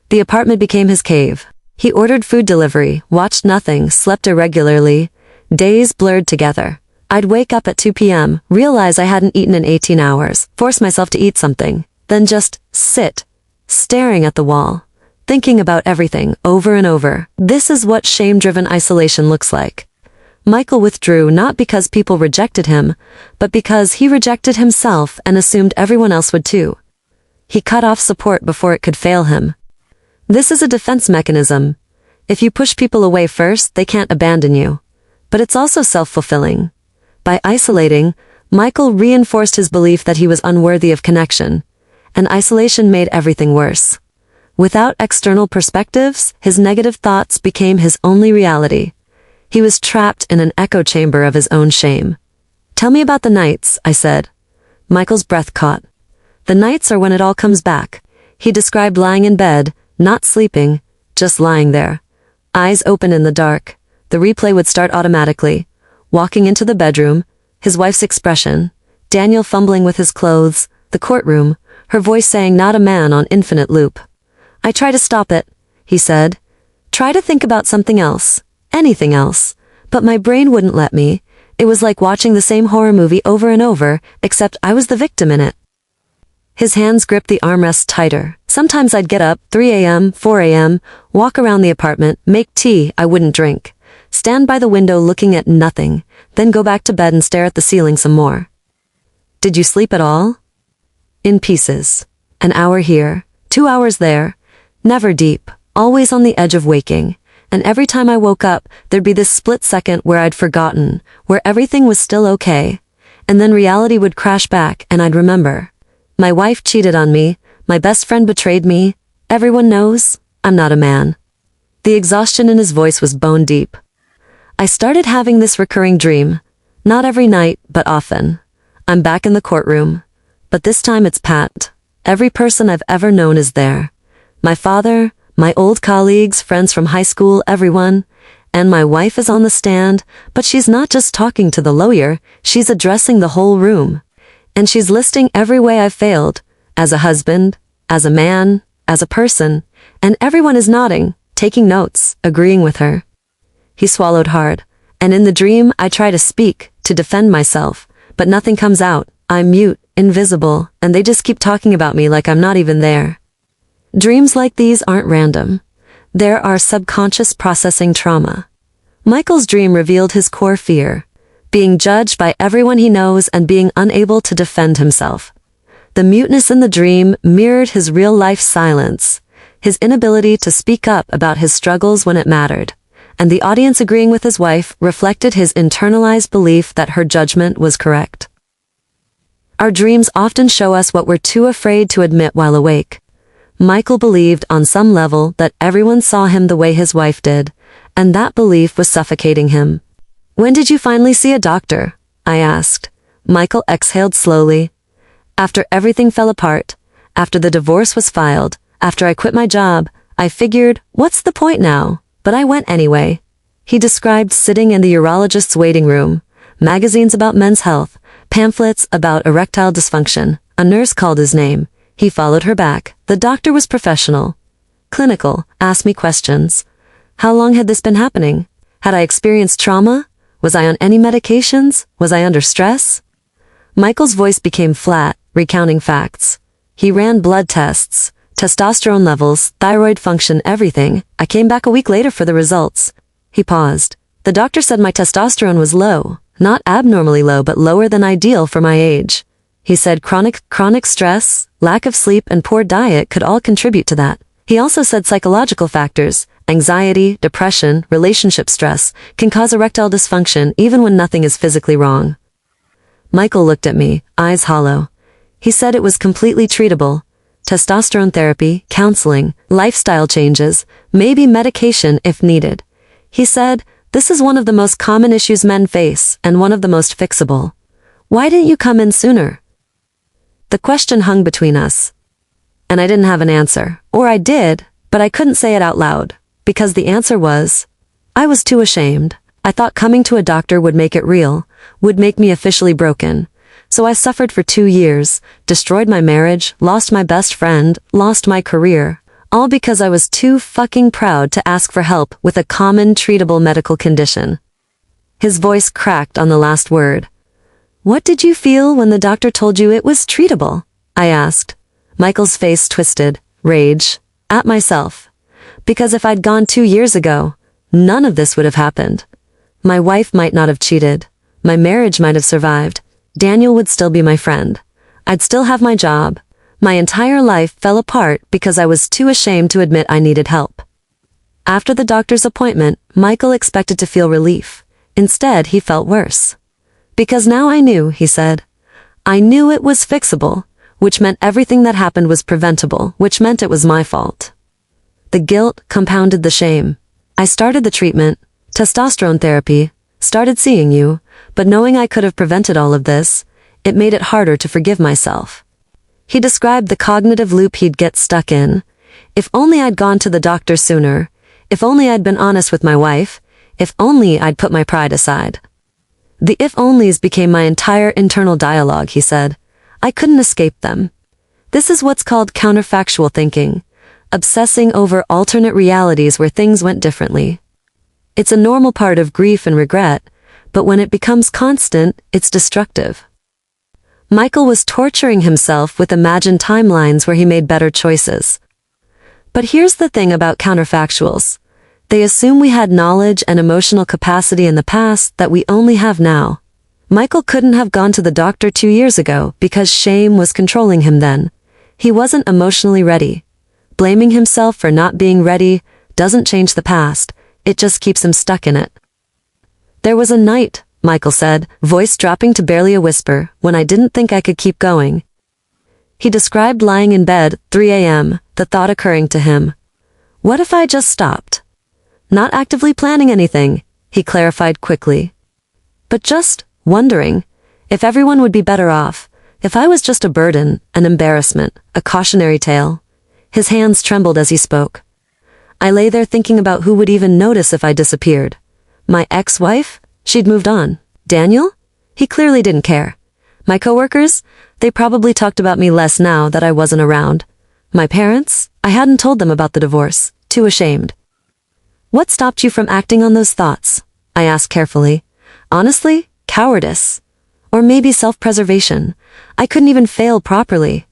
The apartment became his cave. He ordered food delivery, watched nothing, slept irregularly. Days blurred together. I'd wake up at 2 p.m., realize I hadn't eaten in 18 hours, force myself to eat something, then just sit, staring at the wall, thinking about everything over and over. This is what shame-driven isolation looks like. Michael withdrew not because people rejected him, but because he rejected himself and assumed everyone else would too. He cut off support before it could fail him. This is a defense mechanism. If you push people away first, they can't abandon you. But it's also self-fulfilling. By isolating, Michael reinforced his belief that he was unworthy of connection, and isolation made everything worse. Without external perspectives, his negative thoughts became his only reality. He was trapped in an echo chamber of his own shame. Tell me about the nights, I said. Michael's breath caught. The nights are when it all comes back. He described lying in bed, not sleeping, just lying there. Eyes open in the dark. The replay would start automatically. Walking into the bedroom, his wife's expression, Daniel fumbling with his clothes, the courtroom, her voice saying not a man on infinite loop. I try to stop it, he said. Try to think about something else. Anything else. But my brain wouldn't let me. It was like watching the same horror movie over and over, except I was the victim in it. His hands gripped the armrests tighter. Sometimes I'd get up, 3 a.m., 4 a.m., walk around the apartment, make tea I wouldn't drink, stand by the window looking at nothing, then go back to bed and stare at the ceiling some more. Did you sleep at all? In pieces. An hour here, 2 hours there. Never deep, always on the edge of waking. And every time I woke up, there'd be this split second where I'd forgotten, where everything was still okay. And then reality would crash back and I'd remember. My wife cheated on me, my best friend betrayed me, everyone knows, I'm not a man. The exhaustion in his voice was bone deep. I started having this recurring dream. Not every night, but often. I'm back in the courtroom. But this time it's Pat. Every person I've ever known is there. My father, my old colleagues, friends from high school, everyone. And my wife is on the stand, but she's not just talking to the lawyer, she's addressing the whole room. And she's listing every way I've failed, as a husband, as a man, as a person, and everyone is nodding, taking notes, agreeing with her. He swallowed hard, and in the dream I try to speak, to defend myself, but nothing comes out. I'm mute, invisible, and they just keep talking about me like I'm not even there. Dreams like these aren't random. There are subconscious processing trauma. Michael's dream revealed his core fear, being judged by everyone he knows and being unable to defend himself. The muteness in the dream mirrored his real-life silence, his inability to speak up about his struggles when it mattered, and the audience agreeing with his wife reflected his internalized belief that her judgment was correct. Our dreams often show us what we're too afraid to admit while awake. Michael believed on some level that everyone saw him the way his wife did, and that belief was suffocating him. When did you finally see a doctor? I asked. Michael exhaled slowly. After everything fell apart, after the divorce was filed, after I quit my job, I figured, what's the point now? But I went anyway. He described sitting in the urologist's waiting room, magazines about men's health, pamphlets about erectile dysfunction. A nurse called his name. He followed her back. The doctor was professional, clinical, asked me questions. How long had this been happening? Had I experienced trauma? Was I on any medications? Was I under stress? Michael's voice became flat, recounting facts. He ran blood tests, testosterone levels, thyroid function, everything. I came back a week later for the results. He paused. The doctor said my testosterone was low, not abnormally low but lower than ideal for my age. He said chronic stress, lack of sleep and poor diet could all contribute to that. He also said psychological factors, anxiety, depression, relationship stress, can cause erectile dysfunction even when nothing is physically wrong. Michael looked at me, eyes hollow. He said it was completely treatable. Testosterone therapy, counseling, lifestyle changes, maybe medication if needed. He said, this is one of the most common issues men face and one of the most fixable. Why didn't you come in sooner? The question hung between us. And I didn't have an answer. Or I did, but I couldn't say it out loud. Because the answer was, I was too ashamed. I thought coming to a doctor would make it real, would make me officially broken. So I suffered for 2 years, destroyed my marriage, lost my best friend, lost my career. All because I was too fucking proud to ask for help with a common treatable medical condition. His voice cracked on the last word. What did you feel when the doctor told you it was treatable? I asked. Michael's face twisted, rage, at myself. Because if I'd gone 2 years ago, none of this would have happened. My wife might not have cheated. My marriage might have survived. Daniel would still be my friend. I'd still have my job. My entire life fell apart because I was too ashamed to admit I needed help. After the doctor's appointment, Michael expected to feel relief. Instead, he felt worse. Because now I knew, he said. I knew it was fixable, which meant everything that happened was preventable, which meant it was my fault. The guilt compounded the shame. I started the treatment, testosterone therapy, started seeing you, but knowing I could have prevented all of this, it made it harder to forgive myself. He described the cognitive loop he'd get stuck in. If only I'd gone to the doctor sooner. If only I'd been honest with my wife. If only I'd put my pride aside. The if-onlys became my entire internal dialogue, he said. I couldn't escape them. This is what's called counterfactual thinking. Obsessing over alternate realities where things went differently. It's a normal part of grief and regret, but when it becomes constant, it's destructive. Michael was torturing himself with imagined timelines where he made better choices. But here's the thing about counterfactuals. They assume we had knowledge and emotional capacity in the past that we only have now. Michael couldn't have gone to the doctor 2 years ago because shame was controlling him then. He wasn't emotionally ready. Blaming himself for not being ready doesn't change the past, it just keeps him stuck in it. There was a night, Michael said, voice dropping to barely a whisper, when I didn't think I could keep going. He described lying in bed, 3 a.m., the thought occurring to him. What if I just stopped? Not actively planning anything, he clarified quickly. But just wondering if everyone would be better off, if I was just a burden, an embarrassment, a cautionary tale. His hands trembled as he spoke. I lay there thinking about who would even notice if I disappeared. My ex-wife? She'd moved on. Daniel? He clearly didn't care. My coworkers? They probably talked about me less now that I wasn't around. My parents? I hadn't told them about the divorce. Too ashamed. What stopped you from acting on those thoughts? I asked carefully. Honestly, cowardice. Or maybe self-preservation. I couldn't even fail properly.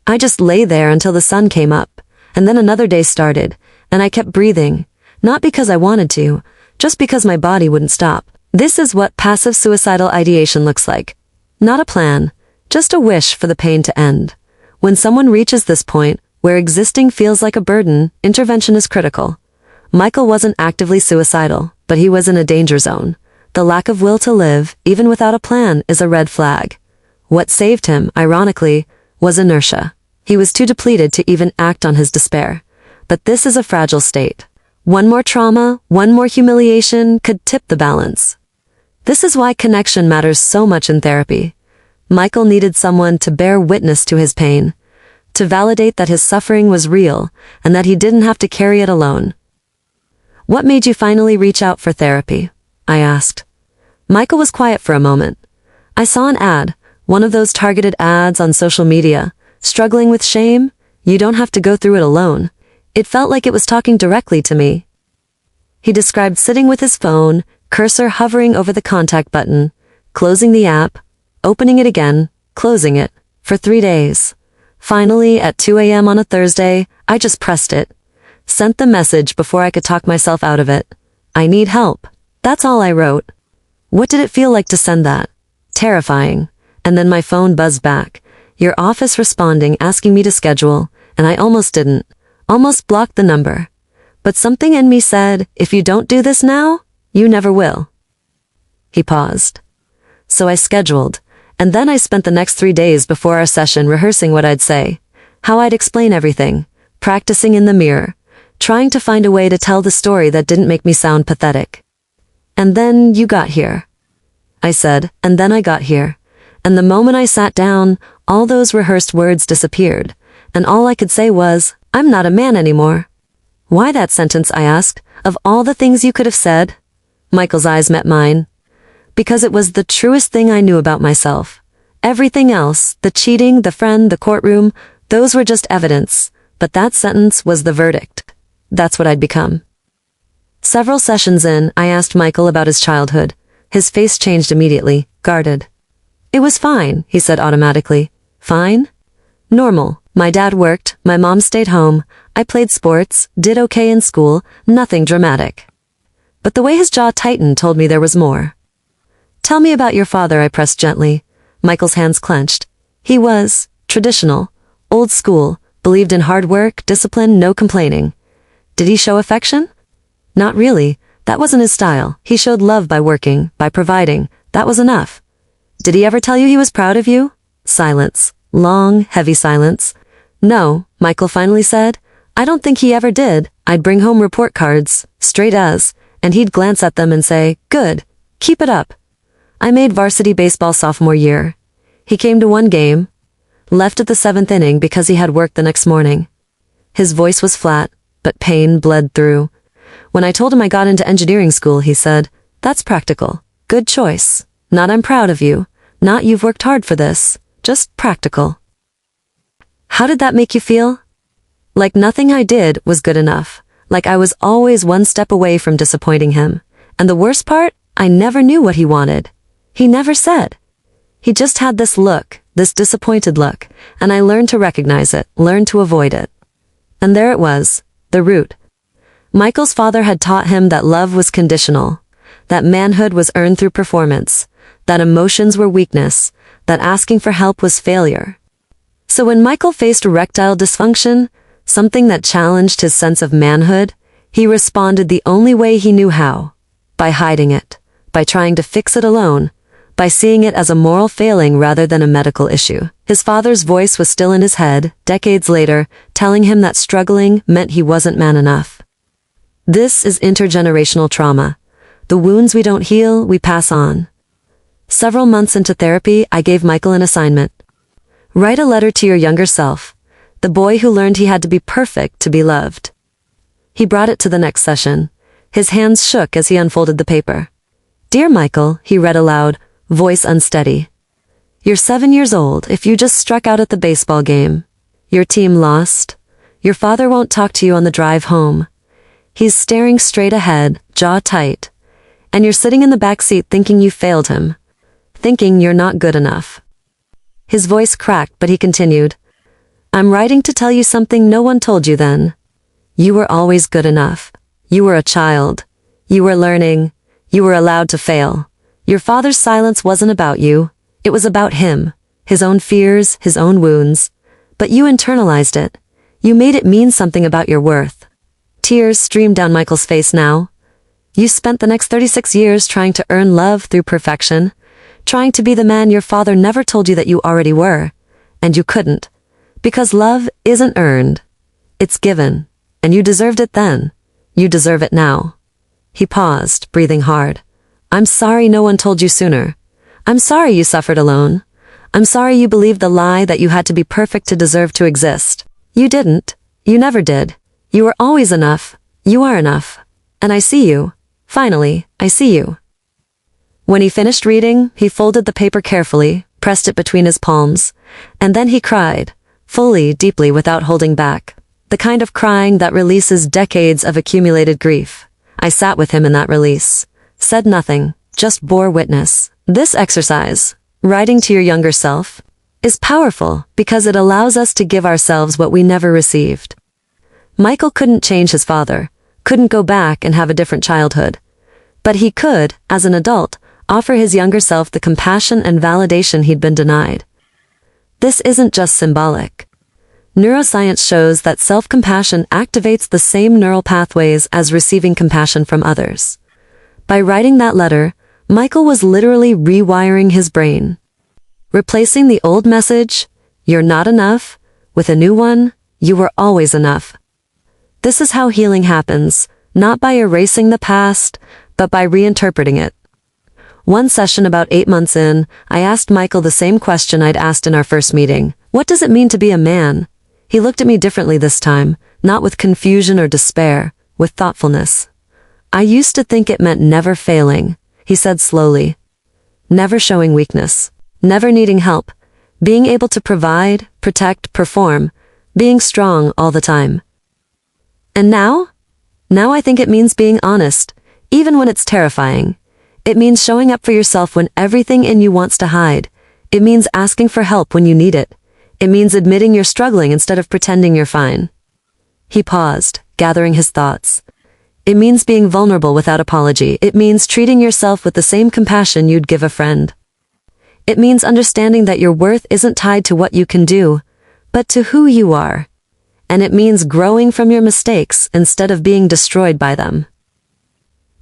I just lay there until the sun came up, and then another day started, and I kept breathing. Not because I wanted to, just because my body wouldn't stop. This is what passive suicidal ideation looks like. Not a plan, just a wish for the pain to end. When someone reaches this point, where existing feels like a burden, intervention is critical. Michael wasn't actively suicidal, but he was in a danger zone. The lack of will to live, even without a plan, is a red flag. What saved him, ironically, was inertia. He was too depleted to even act on his despair. But this is a fragile state. One more trauma, one more humiliation could tip the balance. This is why connection matters so much in therapy. Michael needed someone to bear witness to his pain, to validate that his suffering was real and that he didn't have to carry it alone. "What made you finally reach out for therapy?" I asked. Michael was quiet for a moment. "I saw an ad, one of those targeted ads on social media. Struggling with shame? You don't have to go through it alone." It felt like it was talking directly to me. He described sitting with his phone, cursor hovering over the contact button, closing the app, opening it again, closing it, for 3 days. Finally, at 2 a.m. on a Thursday, I just pressed it. Sent the message before I could talk myself out of it. "I need help." That's all I wrote. What did it feel like to send that? Terrifying. And then my phone buzzed back. "Your office responding, asking me to schedule," and I almost didn't. Almost blocked the number. But something in me said, if you don't do this now, you never will. He paused. So I scheduled, and then I spent the next 3 days before our session rehearsing what I'd say, how I'd explain everything, practicing in the mirror, trying to find a way to tell the story that didn't make me sound pathetic. "And then you got here," I said, and then I got here. And the moment I sat down, all those rehearsed words disappeared, and all I could say was, "I'm not a man anymore." "Why that sentence?" I asked. "Of all the things you could have said?" Michael's eyes met mine. "Because it was the truest thing I knew about myself. Everything else, the cheating, the friend, the courtroom, those were just evidence, but that sentence was the verdict. That's what I'd become." Several sessions in, I asked Michael about his childhood. His face changed immediately, guarded. "It was fine," he said automatically. "Fine? Normal. My dad worked, my mom stayed home, I played sports, did okay in school, nothing dramatic." But the way his jaw tightened told me there was more. "Tell me about your father," I pressed gently. Michael's hands clenched. "He was traditional, old school, believed in hard work, discipline, no complaining." "Did he show affection?" "Not really. That wasn't his style. He showed love by working, by providing. That was enough." "Did he ever tell you he was proud of you?" Silence. Long, heavy silence. "No," Michael finally said. "I don't think he ever did. I'd bring home report cards, straight as, and he'd glance at them and say, 'Good. Keep it up.' I made varsity baseball sophomore year. He came to one game, left at the 7th inning because he had work the next morning. His voice was flat, but pain bled through. When I told him I got into engineering school, he said, 'That's practical. Good choice. Not I'm proud of you. Not you've worked hard for this. Just practical.'" How did that make you feel? Like nothing I did was good enough. Like I was always one step away from disappointing him. And the worst part, I never knew what he wanted. He never said. He just had this look, this disappointed look, and I learned to recognize it, learned to avoid it. And there it was, the root. Michael's father had taught him that love was conditional, that manhood was earned through performance, that emotions were weakness, that asking for help was failure. So when Michael faced erectile dysfunction, something that challenged his sense of manhood, he responded the only way he knew how, by hiding it, by trying to fix it alone, by seeing it as a moral failing rather than a medical issue. His father's voice was still in his head, decades later, telling him that struggling meant he wasn't man enough. This is intergenerational trauma. The wounds we don't heal, we pass on. Several months into therapy, I gave Michael an assignment. Write a letter to your younger self, the boy who learned he had to be perfect to be loved. He brought it to the next session. His hands shook as he unfolded the paper. "Dear Michael," he read aloud, voice unsteady. "You're 7 years old. If you just struck out at the baseball game. Your team lost. Your father won't talk to you on the drive home. He's staring straight ahead, jaw tight. And you're sitting in the back seat thinking you failed him. Thinking you're not good enough." His voice cracked, but he continued. "I'm writing to tell you something no one told you then. You were always good enough. You were a child. You were learning. You were allowed to fail. Your father's silence wasn't about you. It was about him, his own fears, his own wounds. But you internalized it. You made it mean something about your worth." Tears streamed down Michael's face now. "You spent the next 36 years trying to earn love through perfection, trying to be the man your father never told you that you already were. And you couldn't. Because love isn't earned. It's given. And you deserved it then. You deserve it now." He paused, breathing hard. "I'm sorry no one told you sooner. I'm sorry you suffered alone. I'm sorry you believed the lie that you had to be perfect to deserve to exist. You didn't. You never did. You were always enough. You are enough. And I see you. Finally, I see you. When he finished reading, he folded the paper carefully, pressed it between his palms, and then he cried, fully, deeply, without holding back. The kind of crying that releases decades of accumulated grief. I sat with him in that release. Said nothing, just bore witness. This exercise, writing to your younger self, is powerful because it allows us to give ourselves what we never received. Michael couldn't change his father, couldn't go back and have a different childhood. But he could, as an adult, offer his younger self the compassion and validation he'd been denied. This isn't just symbolic. Neuroscience shows that self-compassion activates the same neural pathways as receiving compassion from others. By writing that letter, Michael was literally rewiring his brain. Replacing the old message, "You're not enough," with a new one, "You were always enough." This is how healing happens, not by erasing the past, but by reinterpreting it. One session about 8 months in, I asked Michael the same question I'd asked in our first meeting. What does it mean to be a man? He looked at me differently this time, not with confusion or despair, with thoughtfulness. I used to think it meant never failing, he said slowly. Never showing weakness, never needing help, being able to provide, protect, perform, being strong all the time. And now? Now I think it means being honest, even when it's terrifying. It means showing up for yourself when everything in you wants to hide. It means asking for help when you need it. It means admitting you're struggling instead of pretending you're fine. He paused, gathering his thoughts. It means being vulnerable without apology. It means treating yourself with the same compassion you'd give a friend. It means understanding that your worth isn't tied to what you can do, but to who you are. And it means growing from your mistakes instead of being destroyed by them.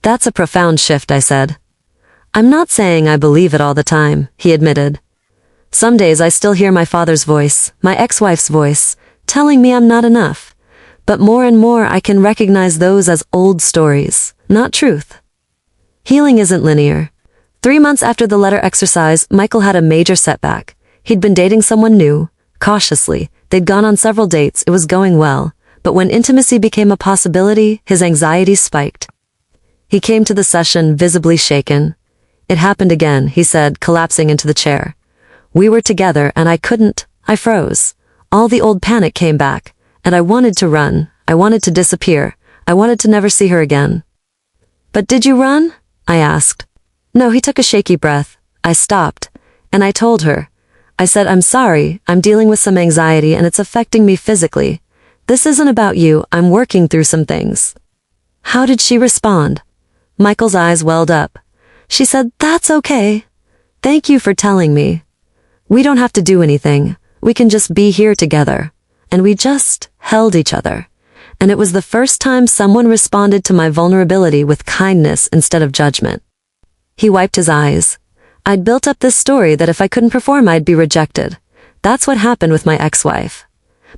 That's a profound shift, I said. I'm not saying I believe it all the time, he admitted. Some days I still hear my father's voice, my ex-wife's voice, telling me I'm not enough. But more and more I can recognize those as old stories, not truth. Healing isn't linear. 3 months after the letter exercise, Michael had a major setback. He'd been dating someone new, cautiously. They'd gone on several dates, it was going well. But when intimacy became a possibility, his anxiety spiked. He came to the session visibly shaken. It happened again, he said, collapsing into the chair. We were together and I froze. All the old panic came back, and I wanted to run, I wanted to disappear, I wanted to never see her again. But did you run? I asked. No, he took a shaky breath. I stopped, and I told her. I said, I'm sorry, I'm dealing with some anxiety and it's affecting me physically. This isn't about you, I'm working through some things. How did she respond? Michael's eyes welled up. She said, that's okay. Thank you for telling me. We don't have to do anything. We can just be here together. And we just held each other. And it was the first time someone responded to my vulnerability with kindness instead of judgment. He wiped his eyes. I'd built up this story that if I couldn't perform, I'd be rejected. That's what happened with my ex-wife.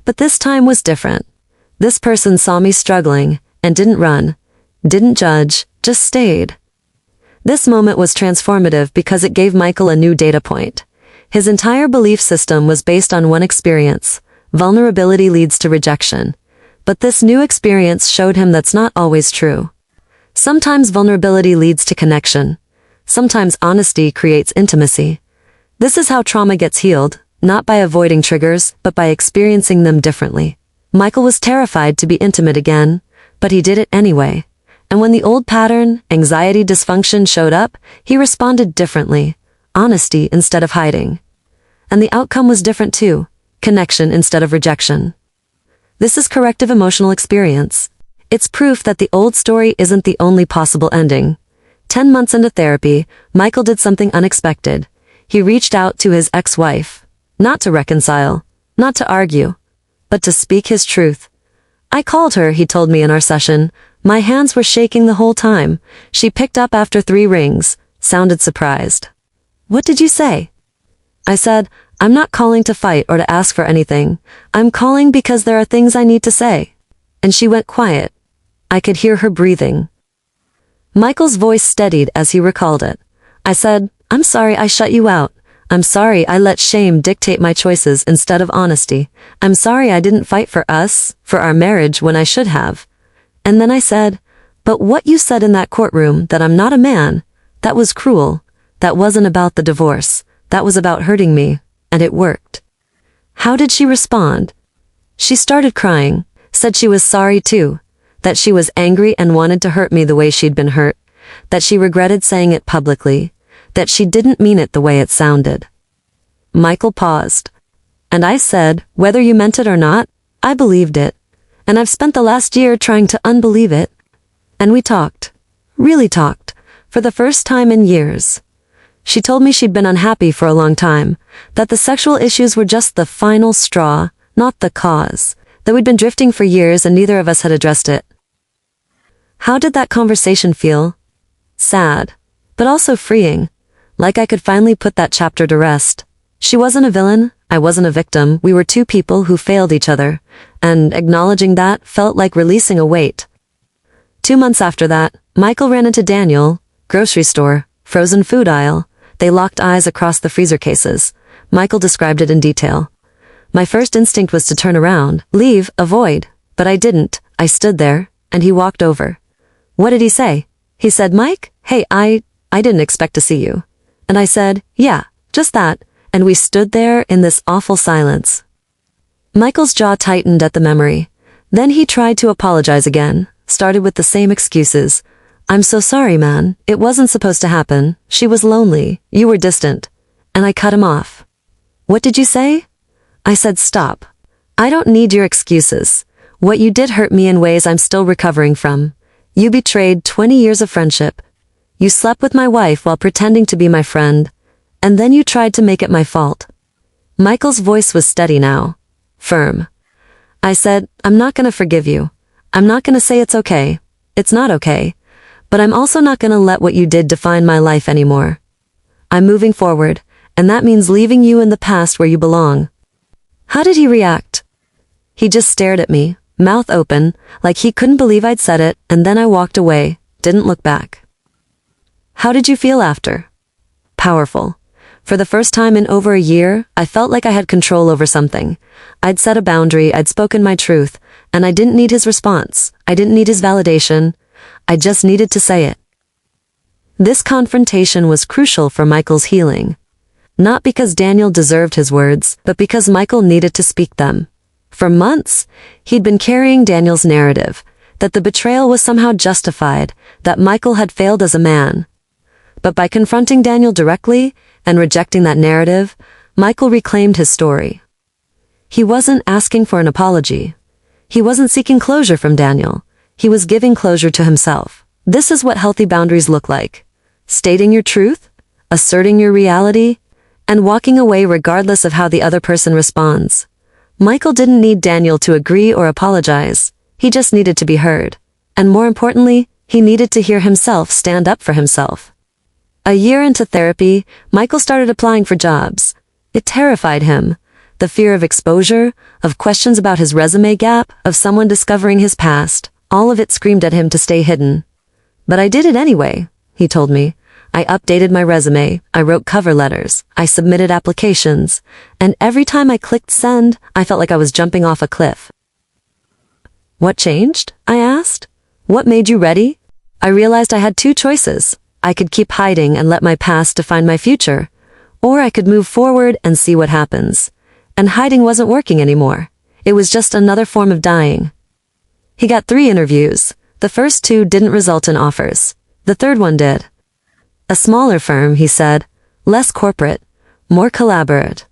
But this time was different. This person saw me struggling and didn't run, didn't judge, just stayed. This moment was transformative because it gave Michael a new data point. His entire belief system was based on one experience. Vulnerability leads to rejection. But this new experience showed him that's not always true. Sometimes vulnerability leads to connection. Sometimes honesty creates intimacy. This is how trauma gets healed, not by avoiding triggers, but by experiencing them differently. Michael was terrified to be intimate again, but he did it anyway. And when the old pattern, anxiety, dysfunction showed up, he responded differently. Honesty instead of hiding. And the outcome was different too. Connection instead of rejection. This is corrective emotional experience. It's proof that the old story isn't the only possible ending. 10 months into therapy, Michael did something unexpected. He reached out to his ex-wife. Not to reconcile, not to argue, but to speak his truth. I called her, he told me in our session. My hands were shaking the whole time. She picked up after 3 rings, sounded surprised. What did you say? I said, I'm not calling to fight or to ask for anything. I'm calling because there are things I need to say. And she went quiet. I could hear her breathing. Michael's voice steadied as he recalled it. I said, I'm sorry I shut you out. I'm sorry I let shame dictate my choices instead of honesty. I'm sorry I didn't fight for us, for our marriage when I should have. And then I said, but what you said in that courtroom, that I'm not a man, that was cruel. That wasn't about the divorce. That was about hurting me. And it worked. How did she respond? She started crying, said she was sorry too, that she was angry and wanted to hurt me the way she'd been hurt, that she regretted saying it publicly, that she didn't mean it the way it sounded. Michael paused. And I said, whether you meant it or not, I believed it. And I've spent the last year trying to unbelieve it. And we talked. Really talked. For the first time in years. She told me she'd been unhappy for a long time, that the sexual issues were just the final straw, not the cause, that we'd been drifting for years and neither of us had addressed it. How did that conversation feel? Sad, but also freeing. Like I could finally put that chapter to rest. She wasn't a villain, I wasn't a victim, we were two people who failed each other, and acknowledging that felt like releasing a weight. 2 months after that, Michael ran into Daniel, grocery store, frozen food aisle. They locked eyes across the freezer cases. Michael described it in detail. My first instinct was to turn around, leave, avoid, but I didn't. I stood there, and he walked over. What did he say? He said, Mike, hey, I didn't expect to see you. And I said, yeah, just that, and we stood there in this awful silence. Michael's jaw tightened at the memory. Then he tried to apologize again, started with the same excuses. I'm so sorry, man, it wasn't supposed to happen, she was lonely, you were distant. And I cut him off. What did you say? I said, stop. I don't need your excuses. What you did hurt me in ways I'm still recovering from. You betrayed 20 years of friendship. You slept with my wife while pretending to be my friend, and then you tried to make it my fault. Michael's voice was steady now, firm. I said, I'm not gonna forgive you. I'm not gonna say it's okay. It's not okay. But I'm also not gonna let what you did define my life anymore. I'm moving forward, and that means leaving you in the past where you belong. How did he react? He just stared at me, mouth open, like he couldn't believe I'd said it, and then I walked away, didn't look back. How did you feel after? Powerful. For the first time in over a year, I felt like I had control over something. I'd set a boundary, I'd spoken my truth, and I didn't need his response. I didn't need his validation. I just needed to say it. This confrontation was crucial for Michael's healing. Not because Daniel deserved his words, but because Michael needed to speak them. For months, he'd been carrying Daniel's narrative, that the betrayal was somehow justified, that Michael had failed as a man. But by confronting Daniel directly and rejecting that narrative, Michael reclaimed his story. He wasn't asking for an apology. He wasn't seeking closure from Daniel. He was giving closure to himself. This is what healthy boundaries look like. Stating your truth, asserting your reality, and walking away regardless of how the other person responds. Michael didn't need Daniel to agree or apologize. He just needed to be heard. And more importantly, he needed to hear himself stand up for himself. A year into therapy, Michael started applying for jobs. It terrified him. The fear of exposure, of questions about his resume gap, of someone discovering his past, all of it screamed at him to stay hidden. But I did it anyway, he told me. I updated my resume, I wrote cover letters, I submitted applications, and every time I clicked send, I felt like I was jumping off a cliff. What changed? I asked. What made you ready? I realized I had two choices. I could keep hiding and let my past define my future, or I could move forward and see what happens. And hiding wasn't working anymore. It was just another form of dying. He got 3 interviews. The first 2 didn't result in offers. The third one did. A smaller firm, he said, less corporate, more collaborate.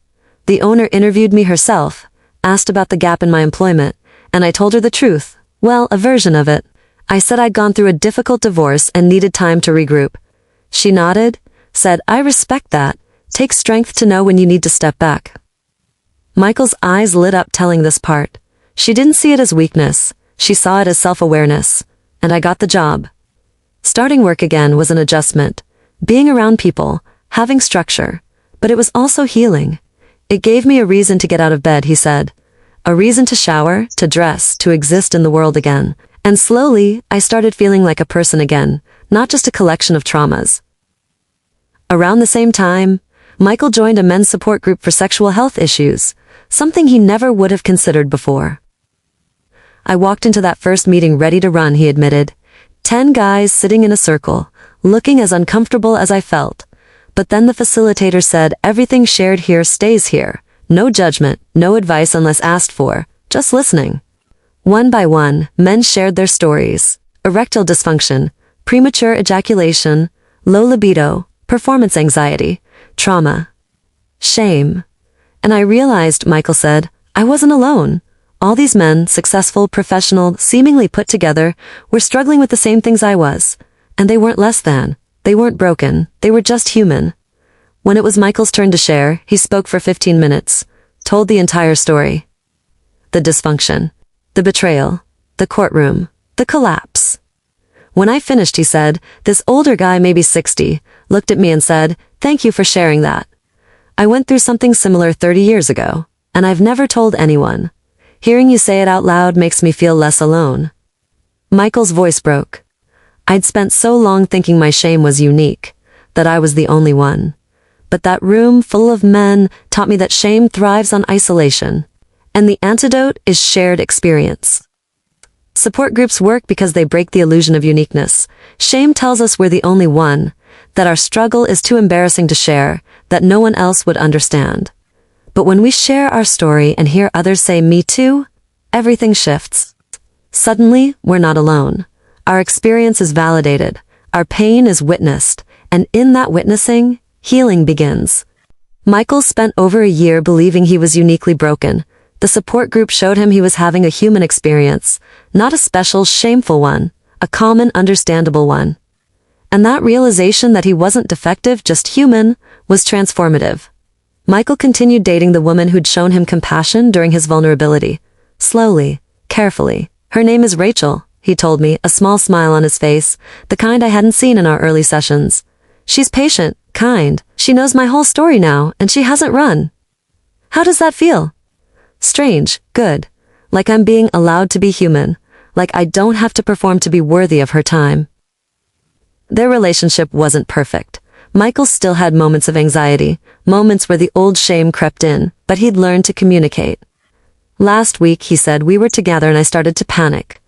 The owner interviewed me herself, asked about the gap in my employment, and I told her the truth. Well, a version of it. I said I'd gone through a difficult divorce and needed time to regroup. She nodded, said, I respect that. Takes strength to know when you need to step back. Michael's eyes lit up telling this part. She didn't see it as weakness. She saw it as self-awareness. And I got the job. Starting work again was an adjustment. Being around people, having structure. But it was also healing. It gave me a reason to get out of bed, he said. A reason to shower, to dress, to exist in the world again. And slowly, I started feeling like a person again, not just a collection of traumas. Around the same time, Michael joined a men's support group for sexual health issues, something he never would have considered before. I walked into that first meeting ready to run, he admitted. 10 guys sitting in a circle, looking as uncomfortable as I felt. But then the facilitator said, everything shared here stays here. No judgment, no advice unless asked for, just listening. One by one, men shared their stories. Erectile dysfunction, premature ejaculation, low libido, performance anxiety, trauma, shame. And I realized, Michael said, I wasn't alone. All these men, successful, professional, seemingly put together, were struggling with the same things I was. And they weren't less than. They weren't broken. They were just human. When it was Michael's turn to share, he spoke for 15 minutes, told the entire story. The dysfunction, the betrayal, the courtroom, the collapse. When I finished, he said, this older guy, maybe 60, looked at me and said, thank you for sharing that. I went through something similar 30 years ago, and I've never told anyone. Hearing you say it out loud makes me feel less alone. Michael's voice broke. I'd spent so long thinking my shame was unique, that I was the only one. But that room full of men taught me that shame thrives on isolation, and the antidote is shared experience. Support groups work because they break the illusion of uniqueness. Shame tells us we're the only one, that our struggle is too embarrassing to share, that no one else would understand. But when we share our story and hear others say, me too, everything shifts. Suddenly, we're not alone. Our experience is validated, our pain is witnessed, and in that witnessing, healing begins. Michael spent over a year believing he was uniquely broken. The support group showed him he was having a human experience, not a special, shameful one, a common, understandable one. And that realization that he wasn't defective, just human, was transformative. Michael continued dating the woman who'd shown him compassion during his vulnerability. Slowly, carefully. Her name is Rachel, he told me, a small smile on his face, the kind I hadn't seen in our early sessions. She's patient, kind, she knows my whole story now, and she hasn't run. How does that feel? Strange, good. Like I'm being allowed to be human. Like I don't have to perform to be worthy of her time. Their relationship wasn't perfect. Michael still had moments of anxiety, moments where the old shame crept in, but he'd learned to communicate. Last week, he said, we were together and I started to panic.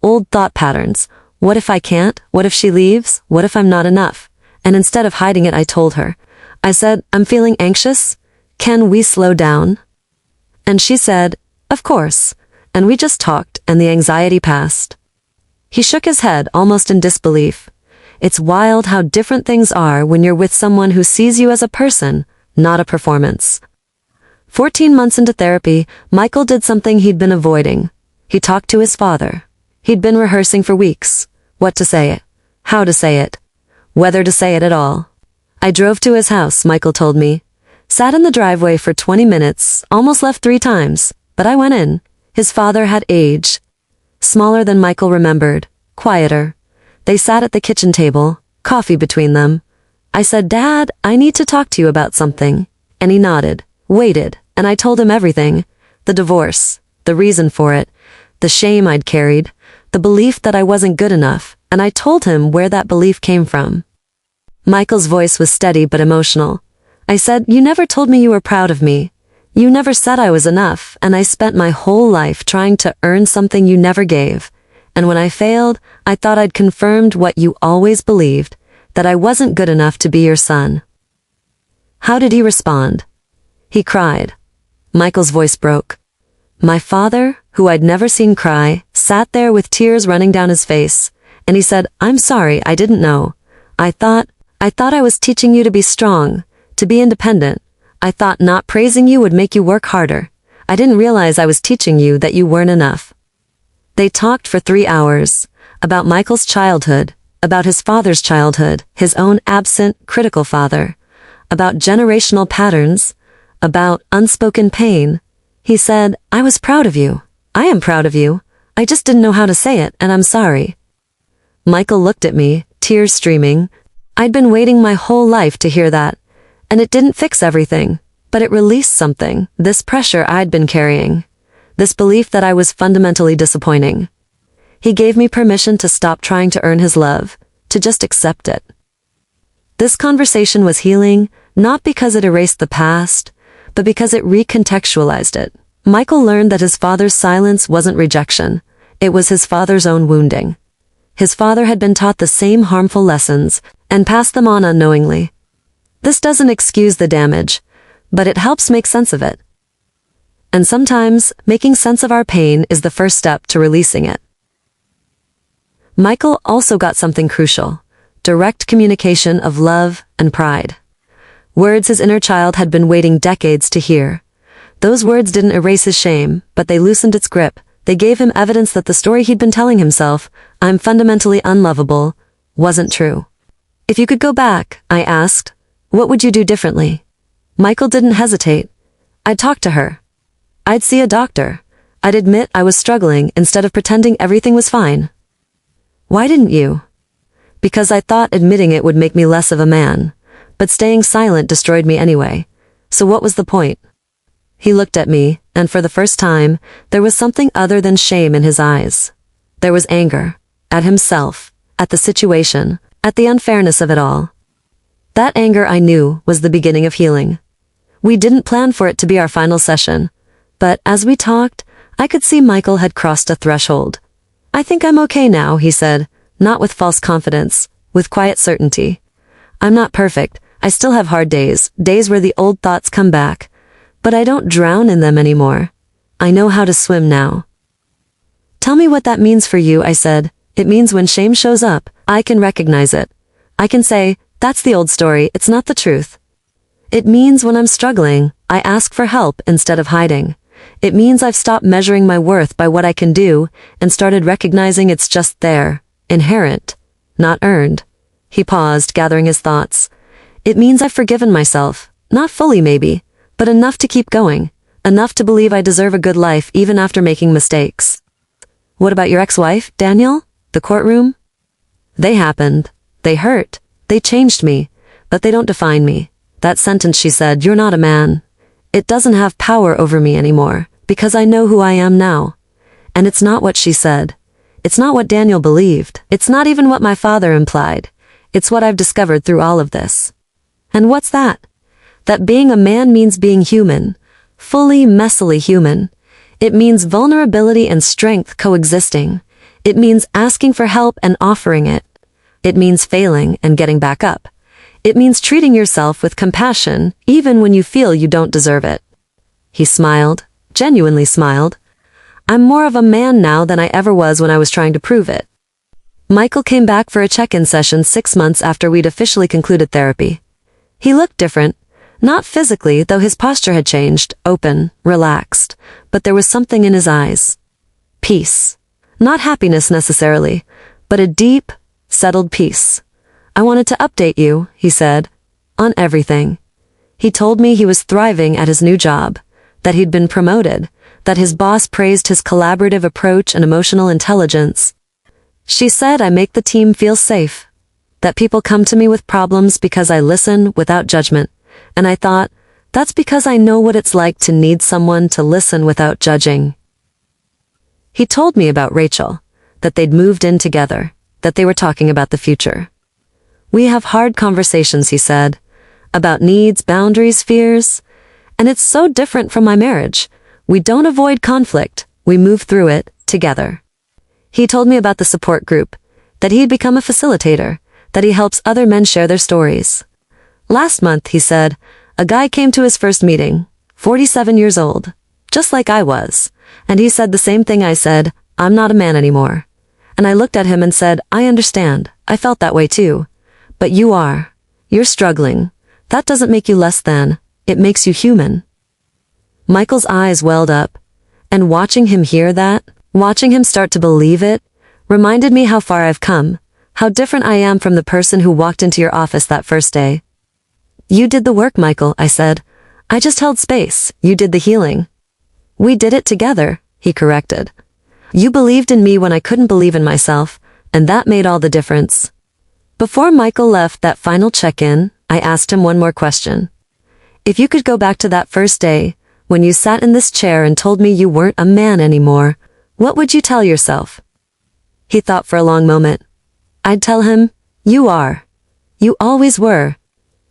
Old thought patterns. What if I can't? What if she leaves? What if I'm not enough? And instead of hiding it, I told her. I said, I'm feeling anxious. Can we slow down? And she said, of course. And we just talked, and the anxiety passed. He shook his head, almost in disbelief. It's wild how different things are when you're with someone who sees you as a person, not a performance. 14 months into therapy, Michael did something he'd been avoiding. He talked to his father. He'd been rehearsing for weeks. What to say it. How to say it. Whether to say it at all. I drove to his house, Michael told me. Sat in the driveway for 20 minutes, almost left 3 times, but I went in. His father had aged. Smaller than Michael remembered. Quieter. They sat at the kitchen table, coffee between them. I said, Dad, I need to talk to you about something. And he nodded, waited, and I told him everything. The divorce, the reason for it, the shame I'd carried, the belief that I wasn't good enough, and I told him where that belief came from. Michael's voice was steady but emotional. I said, you never told me you were proud of me. You never said I was enough, and I spent my whole life trying to earn something you never gave. And when I failed, I thought I'd confirmed what you always believed, that I wasn't good enough to be your son. How did he respond? He cried. Michael's voice broke. My father, who I'd never seen cry, sat there with tears running down his face, and he said, I'm sorry, I didn't know. I thought I was teaching you to be strong, to be independent. I thought not praising you would make you work harder. I didn't realize I was teaching you that you weren't enough. They talked for 3 hours, about Michael's childhood, about his father's childhood, his own absent, critical father, about generational patterns, about unspoken pain. He said, I was proud of you. I am proud of you. I just didn't know how to say it, and I'm sorry. Michael looked at me, tears streaming. I'd been waiting my whole life to hear that, and it didn't fix everything, but it released something, this pressure I'd been carrying. This belief that I was fundamentally disappointing. He gave me permission to stop trying to earn his love, to just accept it. This conversation was healing, Not because it erased the past, but because it recontextualized it. Michael learned that his father's silence wasn't rejection. It was his father's own wounding. His father had been taught the same harmful lessons and passed them on unknowingly. This doesn't excuse the damage, but it helps make sense of it. And sometimes, making sense of our pain is the first step to releasing it. Michael also got something crucial: direct communication of love and pride. Words his inner child had been waiting decades to hear. Those words didn't erase his shame, but they loosened its grip. They gave him evidence that the story he'd been telling himself, "I'm fundamentally unlovable," wasn't true. "If you could go back," I asked, "what would you do differently?" Michael didn't hesitate. "I'd talk to her. I'd see a doctor. I'd admit I was struggling instead of pretending everything was fine." "Why didn't you?" "Because I thought admitting it would make me less of a man. But staying silent destroyed me anyway. So what was the point?" He looked at me, and for the first time, there was something other than shame in his eyes. There was anger. At himself. At the situation. At the unfairness of it all. That anger, I knew, was the beginning of healing. We didn't plan for it to be our final session. But as we talked, I could see Michael had crossed a threshold. "I think I'm okay now," he said, not with false confidence, with quiet certainty. "I'm not perfect. I still have hard days, days where the old thoughts come back. But I don't drown in them anymore. I know how to swim now." "Tell me what that means for you," I said. "It means when shame shows up, I can recognize it. I can say, that's the old story, it's not the truth. It means when I'm struggling, I ask for help instead of hiding. It means I've stopped measuring my worth by what I can do and started recognizing it's just there, inherent, not earned." He paused, gathering his thoughts. "It means I've forgiven myself, not fully maybe, but enough to keep going, enough to believe I deserve a good life even after making mistakes." "What about your ex-wife, Daniel? The courtroom?" "They happened. They hurt. They changed me, but they don't define me. That sentence she said, 'You're not a man,' it doesn't have power over me anymore, because I know who I am now. And it's not what she said. It's not what Daniel believed. It's not even what my father implied. It's what I've discovered through all of this." "And what's that?" "That being a man means being human. Fully, messily human. It means vulnerability and strength coexisting. It means asking for help and offering it. It means failing and getting back up. It means treating yourself with compassion even when you feel you don't deserve it." He smiled, genuinely smiled. "I'm more of a man now than I ever was when I was trying to prove it." Michael came back for a check-in session 6 months after we'd officially concluded therapy. He looked different. Not physically, though his posture had changed, open, relaxed, but there was something in his eyes. Peace. Not happiness necessarily, but a deep, settled peace. "I wanted to update you," he said, "on everything." He told me he was thriving at his new job, that he'd been promoted, that his boss praised his collaborative approach and emotional intelligence. "She said I make the team feel safe, that people come to me with problems because I listen without judgment. And I thought, that's because I know what it's like to need someone to listen without judging." He told me about Rachel, that they'd moved in together, that they were talking about the future. "We have hard conversations," he said, "about needs, boundaries, fears. And it's so different from my marriage. We don't avoid conflict, we move through it, together." He told me about the support group, that he'd become a facilitator, that he helps other men share their stories. "Last month," he said, "a guy came to his first meeting, 47 years old, just like I was, and he said the same thing I said, 'I'm not a man anymore.' And I looked at him and said, 'I understand, I felt that way too. But you are. You're struggling. That doesn't make you less than, it makes you human.'" Michael's eyes welled up, and watching him hear that, watching him start to believe it, reminded me how far I've come, how different I am from the person who walked into your office that first day. "You did the work, Michael," I said. "I just held space, you did the healing." "We did it together," he corrected. "You believed in me when I couldn't believe in myself, and that made all the difference." Before Michael left that final check-in, I asked him one more question. "If you could go back to that first day, when you sat in this chair and told me you weren't a man anymore, what would you tell yourself?" He thought for a long moment. "I'd tell him, you are. You always were.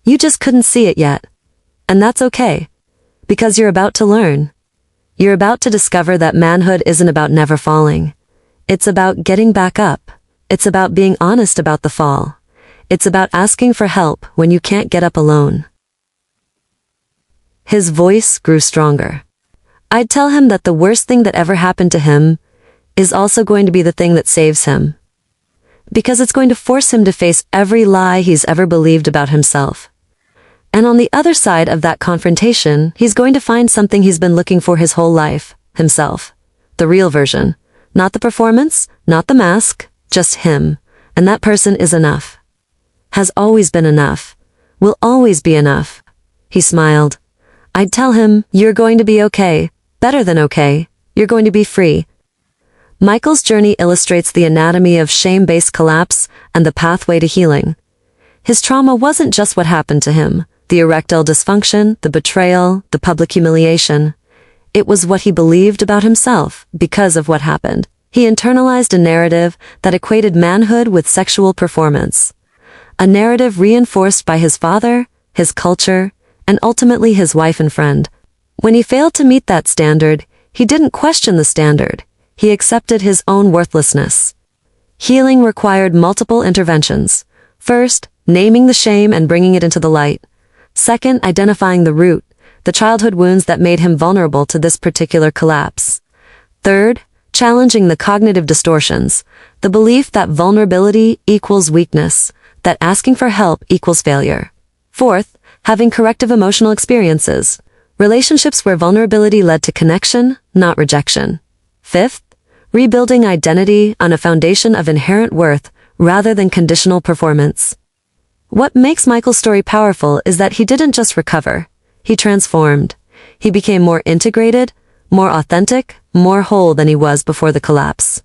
You just couldn't see it yet. And that's okay. Because you're about to learn. You're about to discover that manhood isn't about never falling. It's about getting back up. It's about being honest about the fall. It's about asking for help when you can't get up alone. His voice grew stronger. I'd tell him that the worst thing that ever happened to him is also going to be the thing that saves him. Because it's going to force him to face every lie he's ever believed about himself. And on the other side of that confrontation, he's going to find something he's been looking for his whole life, himself. The real version. Not the performance, not the mask, just him. And that person is enough. Has always been enough. Will always be enough. He smiled. I'd tell him, you're going to be okay. Better than okay. You're going to be free. Michael's journey illustrates the anatomy of shame-based collapse and the pathway to healing. His trauma wasn't just what happened to him. The erectile dysfunction, the betrayal, the public humiliation. It was what he believed about himself because of what happened. He internalized a narrative that equated manhood with sexual performance. A narrative reinforced by his father, his culture, and ultimately his wife and friend. When he failed to meet that standard, he didn't question the standard. He accepted his own worthlessness. Healing required multiple interventions. First, naming the shame and bringing it into the light. Second, identifying the root, the childhood wounds that made him vulnerable to this particular collapse. Third, challenging the cognitive distortions, the belief that vulnerability equals weakness, that asking for help equals failure. Fourth, having corrective emotional experiences, relationships where vulnerability led to connection, not rejection. Fifth, rebuilding identity on a foundation of inherent worth rather than conditional performance. What makes Michael's story powerful is that he didn't just recover, he transformed. He became more integrated, more authentic, more whole than he was before the collapse.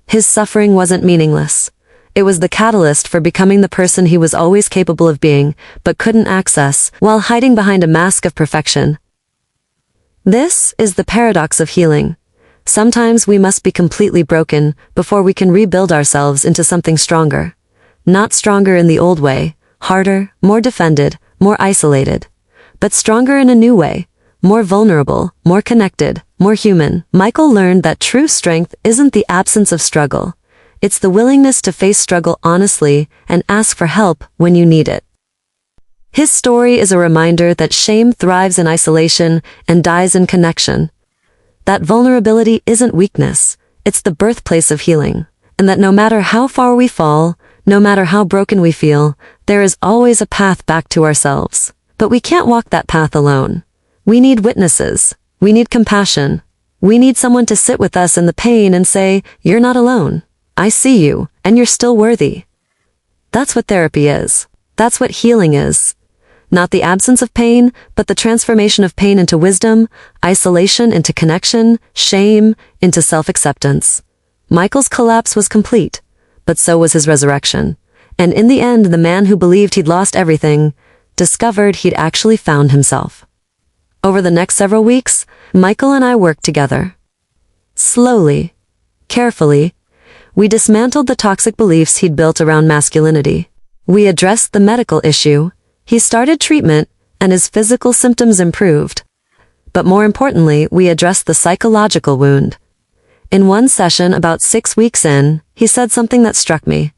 His suffering wasn't meaningless. It was the catalyst for becoming the person he was always capable of being, but couldn't access, while hiding behind a mask of perfection. This is the paradox of healing. Sometimes we must be completely broken before we can rebuild ourselves into something stronger. Not stronger in the old way, harder, more defended, more isolated, but stronger in a new way, more vulnerable, more connected, more human. Michael learned that true strength isn't the absence of struggle. It's the willingness to face struggle honestly and ask for help when you need it. His story is a reminder that shame thrives in isolation and dies in connection. That vulnerability isn't weakness, it's the birthplace of healing. And that no matter how far we fall, no matter how broken we feel, there is always a path back to ourselves. But we can't walk that path alone. We need witnesses. We need compassion. We need someone to sit with us in the pain and say, you're not alone. I see you, and you're still worthy. That's what therapy is. That's what healing is. Not the absence of pain, but the transformation of pain into wisdom, isolation into connection, shame into self-acceptance. Michael's collapse was complete, but so was his resurrection. And in the end, the man who believed he'd lost everything discovered he'd actually found himself. Over the next several weeks, Michael and I worked together. Slowly, carefully, we dismantled the toxic beliefs he'd built around masculinity. We addressed the medical issue, he started treatment, and his physical symptoms improved. But more importantly, we addressed the psychological wound. In one session about 6 weeks in, he said something that struck me.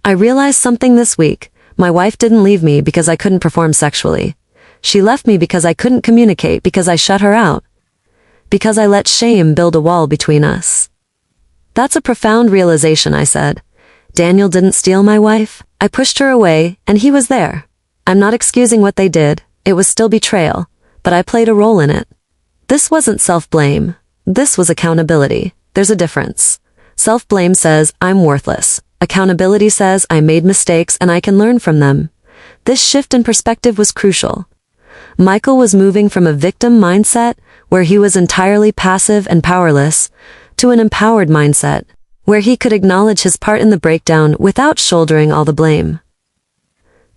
I realized something this week. My wife didn't leave me because I couldn't perform sexually. She left me because I couldn't communicate, because I shut her out. Because I let shame build a wall between us. That's a profound realization, I said. Daniel didn't steal my wife. I pushed her away, and he was there. I'm not excusing what they did. It was still betrayal, but I played a role in it. This wasn't self-blame. This was accountability. There's a difference. Self-blame says, I'm worthless. Accountability says, I made mistakes and I can learn from them. This shift in perspective was crucial. Michael was moving from a victim mindset, where he was entirely passive and powerless, to an empowered mindset, where he could acknowledge his part in the breakdown without shouldering all the blame.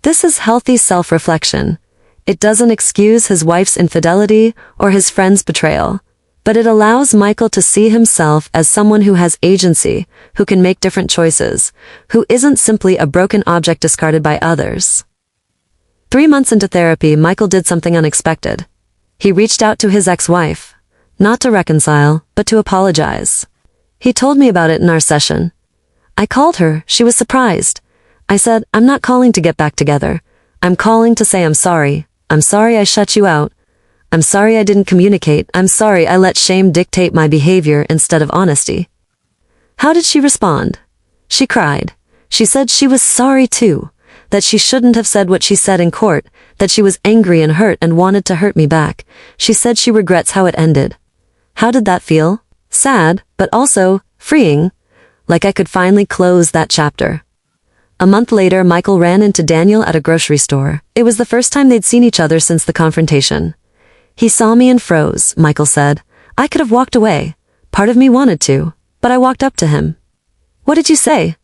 This is healthy self-reflection. It doesn't excuse his wife's infidelity or his friend's betrayal, but it allows Michael to see himself as someone who has agency, who can make different choices, who isn't simply a broken object discarded by others. 3 months into therapy, Michael did something unexpected. He reached out to his ex-wife. Not to reconcile, but to apologize. He told me about it in our session. I called her. She was surprised. I said, "I'm not calling to get back together. I'm calling to say I'm sorry. I'm sorry I shut you out. I'm sorry I didn't communicate. I'm sorry I let shame dictate my behavior instead of honesty." How did she respond? She cried. She said she was sorry too, that she shouldn't have said what she said in court, that she was angry and hurt and wanted to hurt me back. She said she regrets how it ended. How did that feel? Sad, but also freeing, like I could finally close that chapter. A month later, Michael ran into Daniel at a grocery store. It was the first time they'd seen each other since the confrontation. He saw me and froze, Michael said. I could have walked away. Part of me wanted to, but I walked up to him. "What did you say?"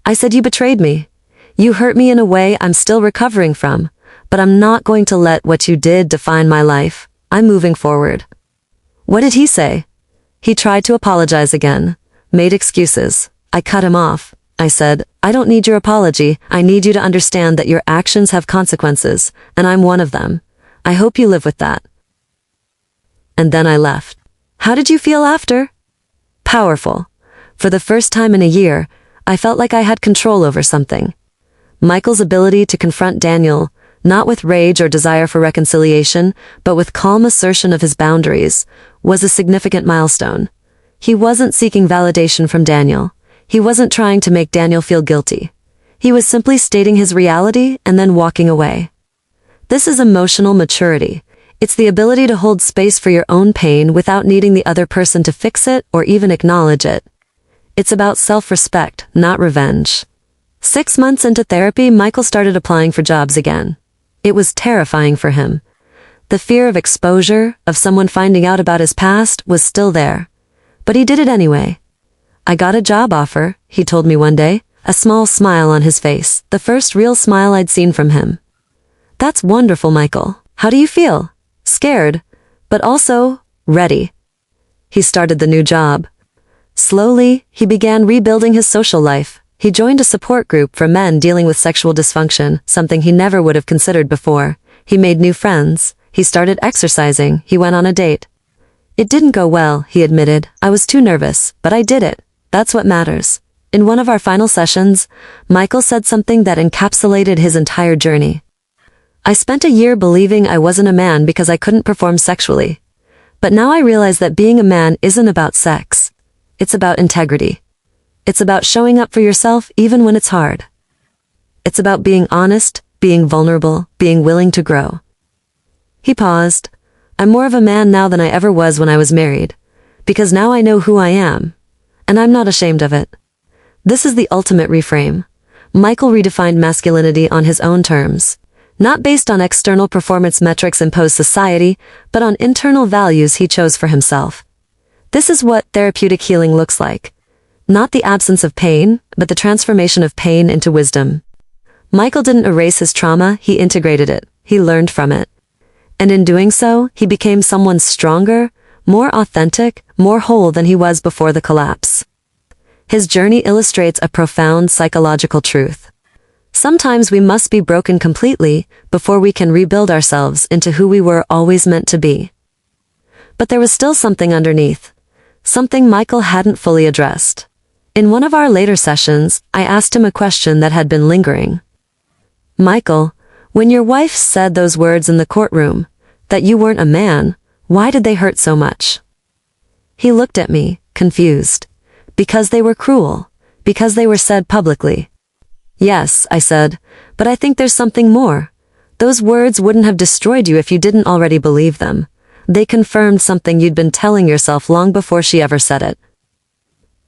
I said, "You betrayed me. You hurt me in a way I'm still recovering from, but I'm not going to let what you did define my life. I'm moving forward." What did he say? He tried to apologize again, made excuses. I cut him off. I said, "I don't need your apology. I need you to understand that your actions have consequences, and I'm one of them. I hope you live with that." And then I left. How did you feel after? Powerful. For the first time in a year, I felt like I had control over something. Michael's ability to confront Daniel, not with rage or desire for reconciliation, but with calm assertion of his boundaries, was a significant milestone. He wasn't seeking validation from Daniel. He wasn't trying to make Daniel feel guilty. He was simply stating his reality and then walking away. This is emotional maturity. It's the ability to hold space for your own pain without needing the other person to fix it or even acknowledge it. It's about self-respect, not revenge. 6 months into therapy, Michael started applying for jobs again. It was terrifying for him. The fear of exposure, of someone finding out about his past, was still there. But he did it anyway. "I got a job offer," he told me one day, a small smile on his face, the first real smile I'd seen from him. "That's wonderful, Michael. How do you feel?" "Scared, but also ready." He started the new job. Slowly, he began rebuilding his social life. He joined a support group for men dealing with sexual dysfunction, something he never would have considered before. He made new friends. He started exercising. He went on a date. "It didn't go well," he admitted. "I was too nervous, but I did it. That's what matters." In one of our final sessions, Michael said something that encapsulated his entire journey. "I spent a year believing I wasn't a man because I couldn't perform sexually. But now I realize that being a man isn't about sex. It's about integrity. It's about showing up for yourself even when it's hard. It's about being honest, being vulnerable, being willing to grow." He paused. "I'm more of a man now than I ever was when I was married, because now I know who I am, and I'm not ashamed of it." This is the ultimate reframe. Michael redefined masculinity on his own terms, not based on external performance metrics imposed society, but on internal values he chose for himself. This is what therapeutic healing looks like. Not the absence of pain, but the transformation of pain into wisdom. Michael didn't erase his trauma, he integrated it. He learned from it. And in doing so, he became someone stronger, more authentic, more whole than he was before the collapse. His journey illustrates a profound psychological truth. Sometimes we must be broken completely before we can rebuild ourselves into who we were always meant to be. But there was still something underneath. Something Michael hadn't fully addressed. In one of our later sessions, I asked him a question that had been lingering. "Michael, when your wife said those words in the courtroom, that you weren't a man, why did they hurt so much?" He looked at me, confused. "Because they were cruel. Because they were said publicly." "Yes," I said, "but I think there's something more. Those words wouldn't have destroyed you if you didn't already believe them. They confirmed something you'd been telling yourself long before she ever said it."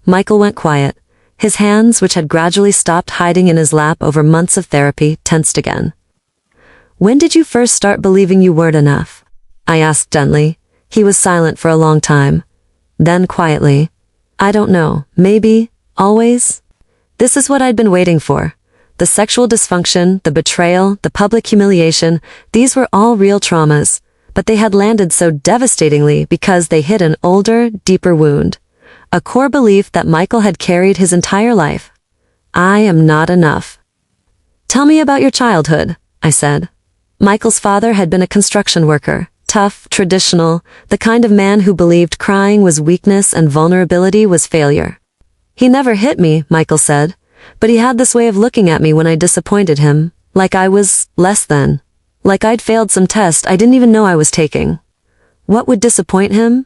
Michael went quiet. His hands, which had gradually stopped hiding in his lap over months of therapy, tensed again. "When did you first start believing you weren't enough?" I asked gently. He was silent for a long time. Then quietly, "I don't know, maybe, always." This is what I'd been waiting for. The sexual dysfunction, the betrayal, the public humiliation, these were all real traumas, but they had landed so devastatingly because they hit an older, deeper wound. A core belief that Michael had carried his entire life. I am not enough. "Tell me about your childhood," I said. Michael's father had been a construction worker, tough, traditional, the kind of man who believed crying was weakness and vulnerability was failure. He never hit me, Michael said, but he had this way of looking at me when I disappointed him, like I was less than. Like I'd failed some test I didn't even know I was taking. What would disappoint him?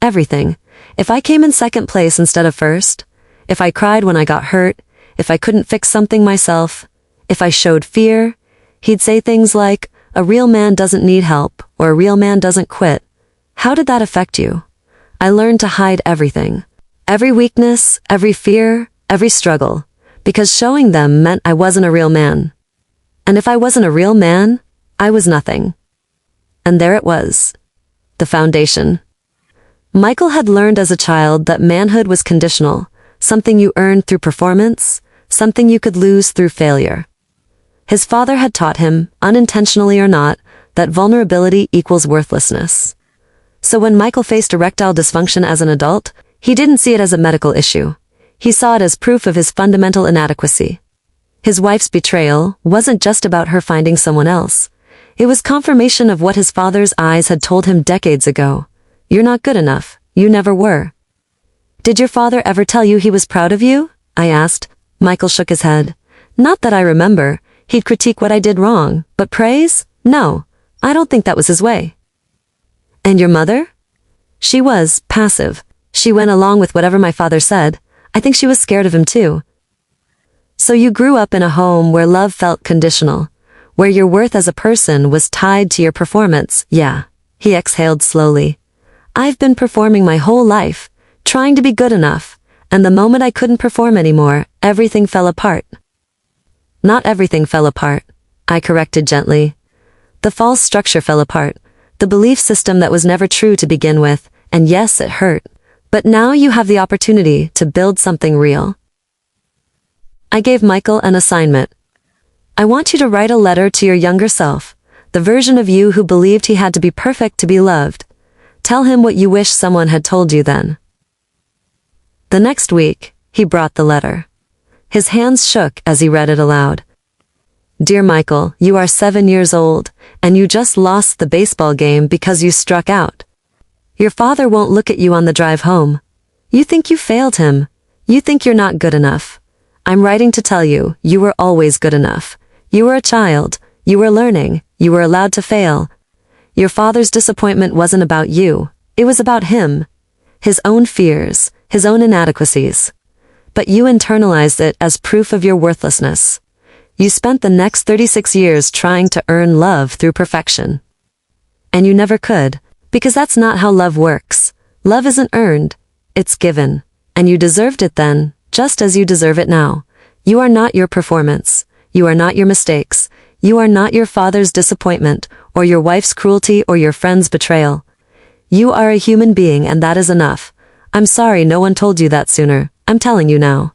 Everything. If I came in second place instead of first, if I cried when I got hurt, if I couldn't fix something myself, if I showed fear, he'd say things like, "A real man doesn't need help," or "A real man doesn't quit." How did that affect you? I learned to hide everything. Every weakness, every fear, every struggle, because showing them meant I wasn't a real man. And if I wasn't a real man, I was nothing. And there it was. The foundation. Michael had learned as a child that manhood was conditional, something you earned through performance, something you could lose through failure. His father had taught him, unintentionally or not, that vulnerability equals worthlessness. So when Michael faced erectile dysfunction as an adult, he didn't see it as a medical issue. He saw it as proof of his fundamental inadequacy. His wife's betrayal wasn't just about her finding someone else. It was confirmation of what his father's eyes had told him decades ago. You're not good enough. You never were. Did your father ever tell you he was proud of you? I asked. Michael shook his head. Not that I remember. He'd critique what I did wrong, but praise? No. I don't think that was his way. And your mother? She was passive. She went along with whatever my father said. I think she was scared of him too. So you grew up in a home where love felt conditional, where your worth as a person was tied to your performance. Yeah. He exhaled slowly. I've been performing my whole life, trying to be good enough, and the moment I couldn't perform anymore, everything fell apart. Not everything fell apart, I corrected gently. The false structure fell apart, the belief system that was never true to begin with, and yes, it hurt. But now you have the opportunity to build something real. I gave Michael an assignment. I want you to write a letter to your younger self, the version of you who believed he had to be perfect to be loved. Tell him what you wish someone had told you then. The next week, he brought the letter. His hands shook as he read it aloud. Dear Michael, you are 7 years old, and you just lost the baseball game because you struck out. Your father won't look at you on the drive home. You think you failed him. You think you're not good enough. I'm writing to tell you, you were always good enough. You were a child. You were learning. You were allowed to fail. Your father's disappointment wasn't about you. It was about him. His own fears, his own inadequacies. But you internalized it as proof of your worthlessness. You spent the next 36 years trying to earn love through perfection. And you never could, because that's not how love works. Love isn't earned. It's given. And you deserved it then, just as you deserve it now. You are not your performance. You are not your mistakes. You are not your father's disappointment, or your wife's cruelty, or your friend's betrayal. You are a human being, and that is enough. I'm sorry no one told you that sooner. I'm telling you now.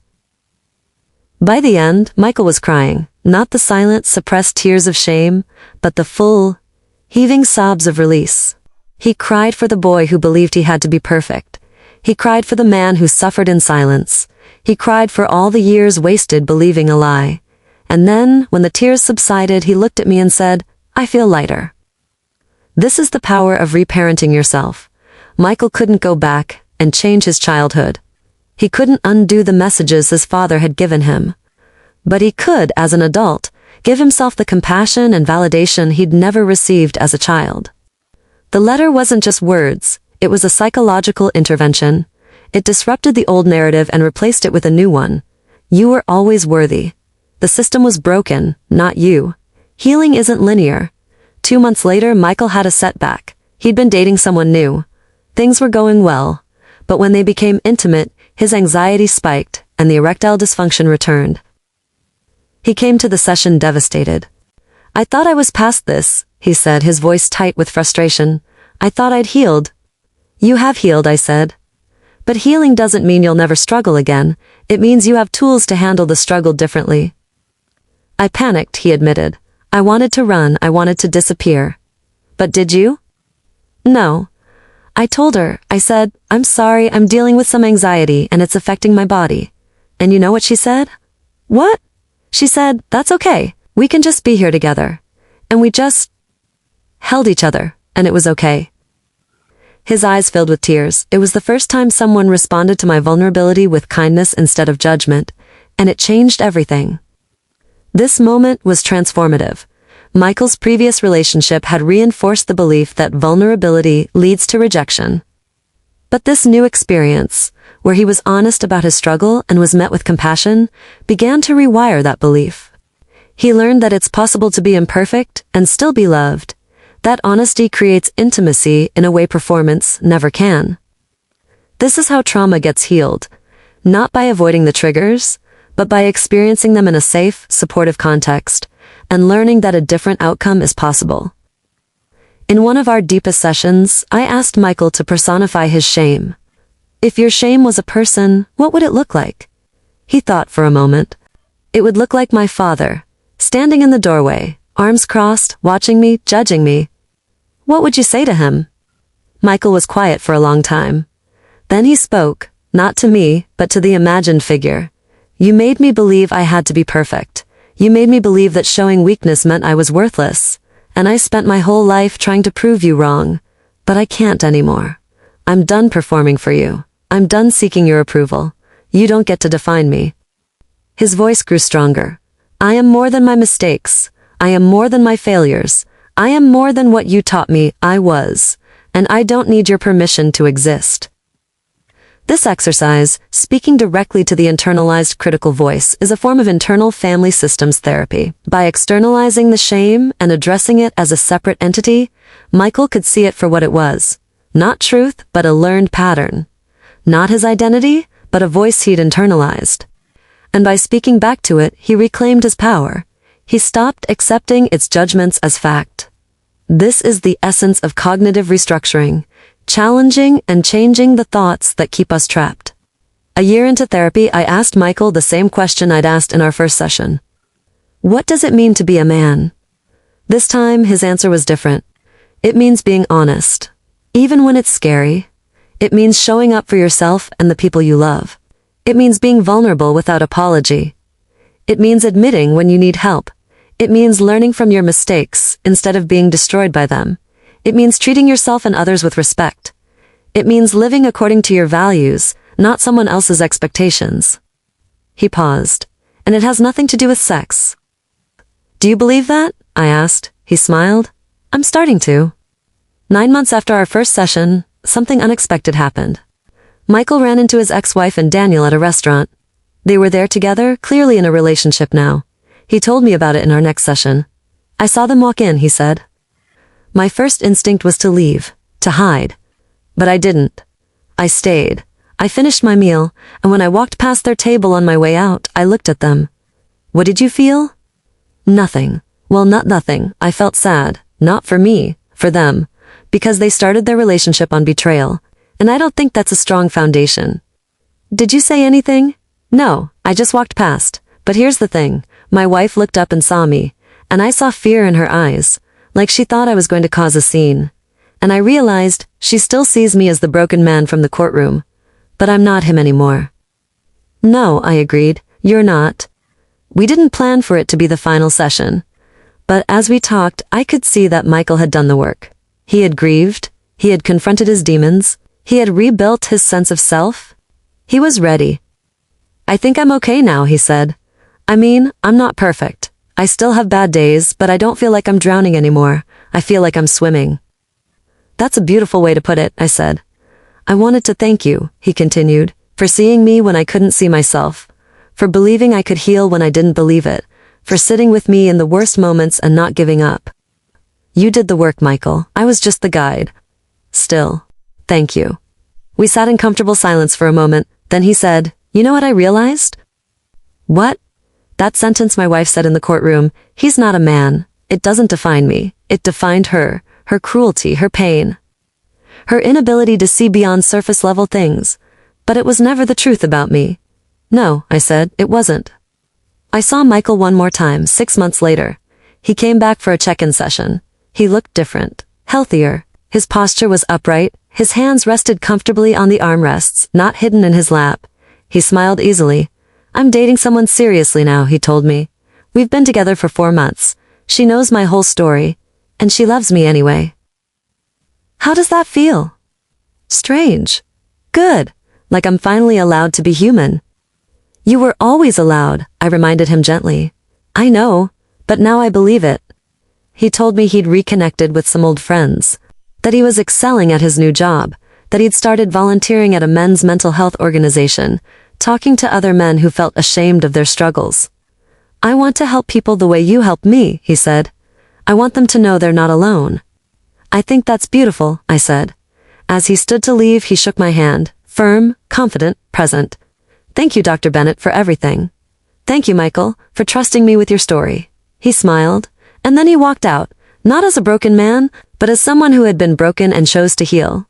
By the end, Michael was crying, not the silent, suppressed tears of shame, but the full, heaving sobs of release. He cried for the boy who believed he had to be perfect. He cried for the man who suffered in silence. He cried for all the years wasted believing a lie. And then, when the tears subsided, he looked at me and said, I feel lighter. This is the power of reparenting yourself. Michael couldn't go back and change his childhood. He couldn't undo the messages his father had given him. But he could, as an adult, give himself the compassion and validation he'd never received as a child. The letter wasn't just words, it was a psychological intervention. It disrupted the old narrative and replaced it with a new one. You were always worthy. The system was broken, not you. Healing isn't linear. 2 months later, Michael had a setback. He'd been dating someone new. Things were going well. But when they became intimate, his anxiety spiked, and the erectile dysfunction returned. He came to the session devastated. I thought I was past this, he said, his voice tight with frustration. I thought I'd healed. You have healed, I said. But healing doesn't mean you'll never struggle again. It means you have tools to handle the struggle differently. I panicked, he admitted. I wanted to run, I wanted to disappear. But did you? No. I told her, I said, I'm sorry, I'm dealing with some anxiety and it's affecting my body. And you know what she said? What? She said, that's okay. We can just be here together. and we just held each other, and it was okay. His eyes filled with tears. It was the first time someone responded to my vulnerability with kindness instead of judgment, and it changed everything. This moment was transformative. Michael's previous relationship had reinforced the belief that vulnerability leads to rejection. But this new experience, where he was honest about his struggle and was met with compassion, began to rewire that belief. He learned that it's possible to be imperfect and still be loved. That honesty creates intimacy in a way performance never can. This is how trauma gets healed, not by avoiding the triggers, but by experiencing them in a safe, supportive context, and learning that a different outcome is possible. In one of our deepest sessions, I asked Michael to personify his shame. If your shame was a person, what would it look like? He thought for a moment. It would look like my father, standing in the doorway, arms crossed, watching me, judging me. What would you say to him? Michael was quiet for a long time. Then he spoke, not to me, but to the imagined figure. You made me believe I had to be perfect. You made me believe that showing weakness meant I was worthless. And I spent my whole life trying to prove you wrong. But I can't anymore. I'm done performing for you. I'm done seeking your approval. You don't get to define me. His voice grew stronger. I am more than my mistakes. I am more than my failures. I am more than what you taught me I was. And I don't need your permission to exist. This exercise, speaking directly to the internalized critical voice, is a form of internal family systems therapy. By externalizing the shame and addressing it as a separate entity, Michael could see it for what it was. Not truth, but a learned pattern. Not his identity, but a voice he'd internalized. And by speaking back to it, he reclaimed his power. He stopped accepting its judgments as fact. This is the essence of cognitive restructuring. Challenging and changing the thoughts that keep us trapped. A year into therapy, I asked Michael the same question I'd asked in our first session. What does it mean to be a man? This time, his answer was different. It means being honest. Even when it's scary. It means showing up for yourself and the people you love. It means being vulnerable without apology. It means admitting when you need help. It means learning from your mistakes instead of being destroyed by them. It means treating yourself and others with respect. It means living according to your values, not someone else's expectations. He paused. And it has nothing to do with sex. Do you believe that? I asked. He smiled. I'm starting to. 9 months after our first session, something unexpected happened. Michael ran into his ex-wife and Daniel at a restaurant. They were there together, clearly in a relationship now. He told me about it in our next session. I saw them walk in, he said. My first instinct was to leave, to hide. But I didn't. I stayed. I finished my meal, and when I walked past their table on my way out, I looked at them. What did you feel? Nothing. Well, not nothing. I felt sad. Not for me, for them. Because they started their relationship on betrayal. And I don't think that's a strong foundation. Did you say anything? No, I just walked past. But here's the thing. My wife looked up and saw me, and I saw fear in her eyes. Like she thought I was going to cause a scene. And I realized she still sees me as the broken man from the courtroom. But I'm not him anymore. No, I agreed, you're not. We didn't plan for it to be the final session. But as we talked, I could see that Michael had done the work. He had grieved, he had confronted his demons, he had rebuilt his sense of self. He was ready. I think I'm okay now, he said. I mean, I'm not perfect. I still have bad days, but I don't feel like I'm drowning anymore. I feel like I'm swimming. That's a beautiful way to put it, I said. I wanted to thank you, he continued, for seeing me when I couldn't see myself, for believing I could heal when I didn't believe it, for sitting with me in the worst moments and not giving up. You did the work, Michael. I was just the guide. Still, thank you. We sat in comfortable silence for a moment, then he said, You know what I realized? What? That sentence my wife said in the courtroom, he's not a man. It doesn't define me. It defined her cruelty, her pain. Her inability to see beyond surface-level things. But it was never the truth about me. No, I said, it wasn't. I saw Michael one more time, 6 months later. He came back for a check-in session. He looked different, healthier. His posture was upright. His hands rested comfortably on the armrests, not hidden in his lap. He smiled easily. I'm dating someone seriously now, he told me. We've been together for 4 months. She knows my whole story, and she loves me anyway. How does that feel? Strange. Good. Like I'm finally allowed to be human. You were always allowed, I reminded him gently. I know, but now I believe it. He told me he'd reconnected with some old friends, that he was excelling at his new job, that he'd started volunteering at a men's mental health organization, talking to other men who felt ashamed of their struggles. I want to help people the way you helped me, he said. I want them to know they're not alone. I think that's beautiful, I said. As he stood to leave, he shook my hand, firm, confident, present. Thank you, Dr. Bennett, for everything. Thank you, Michael, for trusting me with your story. He smiled, and then he walked out, not as a broken man, but as someone who had been broken and chose to heal.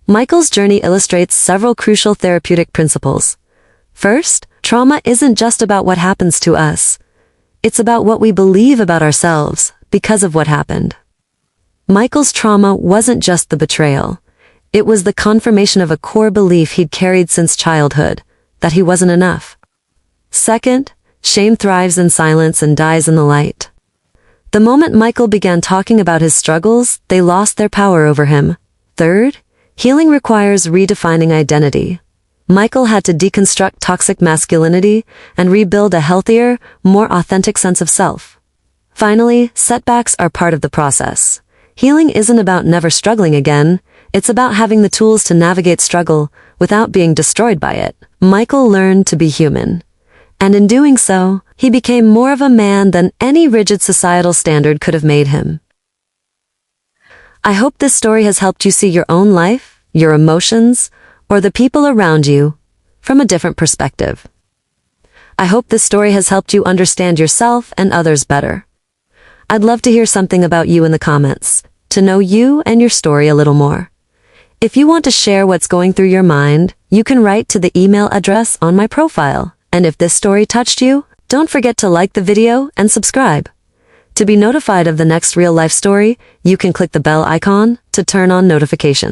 Michael's journey illustrates several crucial therapeutic principles. First, trauma isn't just about what happens to us. It's about what we believe about ourselves because of what happened. Michael's trauma wasn't just the betrayal. It was the confirmation of a core belief he'd carried since childhood, that he wasn't enough. Second, shame thrives in silence and dies in the light. The moment Michael began talking about his struggles, they lost their power over him. Third, healing requires redefining identity. Michael had to deconstruct toxic masculinity and rebuild a healthier, more authentic sense of self. Finally, setbacks are part of the process. Healing isn't about never struggling again, it's about having the tools to navigate struggle without being destroyed by it. Michael learned to be human. And in doing so, he became more of a man than any rigid societal standard could have made him. I hope this story has helped you see your own life, your emotions, or the people around you from a different perspective. I hope this story has helped you understand yourself and others better. I'd love to hear something about you in the comments, to know you and your story a little more. If you want to share what's going through your mind, you can write to the email address on my profile. And if this story touched you, don't forget to like the video and subscribe. To be notified of the next real-life story, you can click the bell icon to turn on notifications.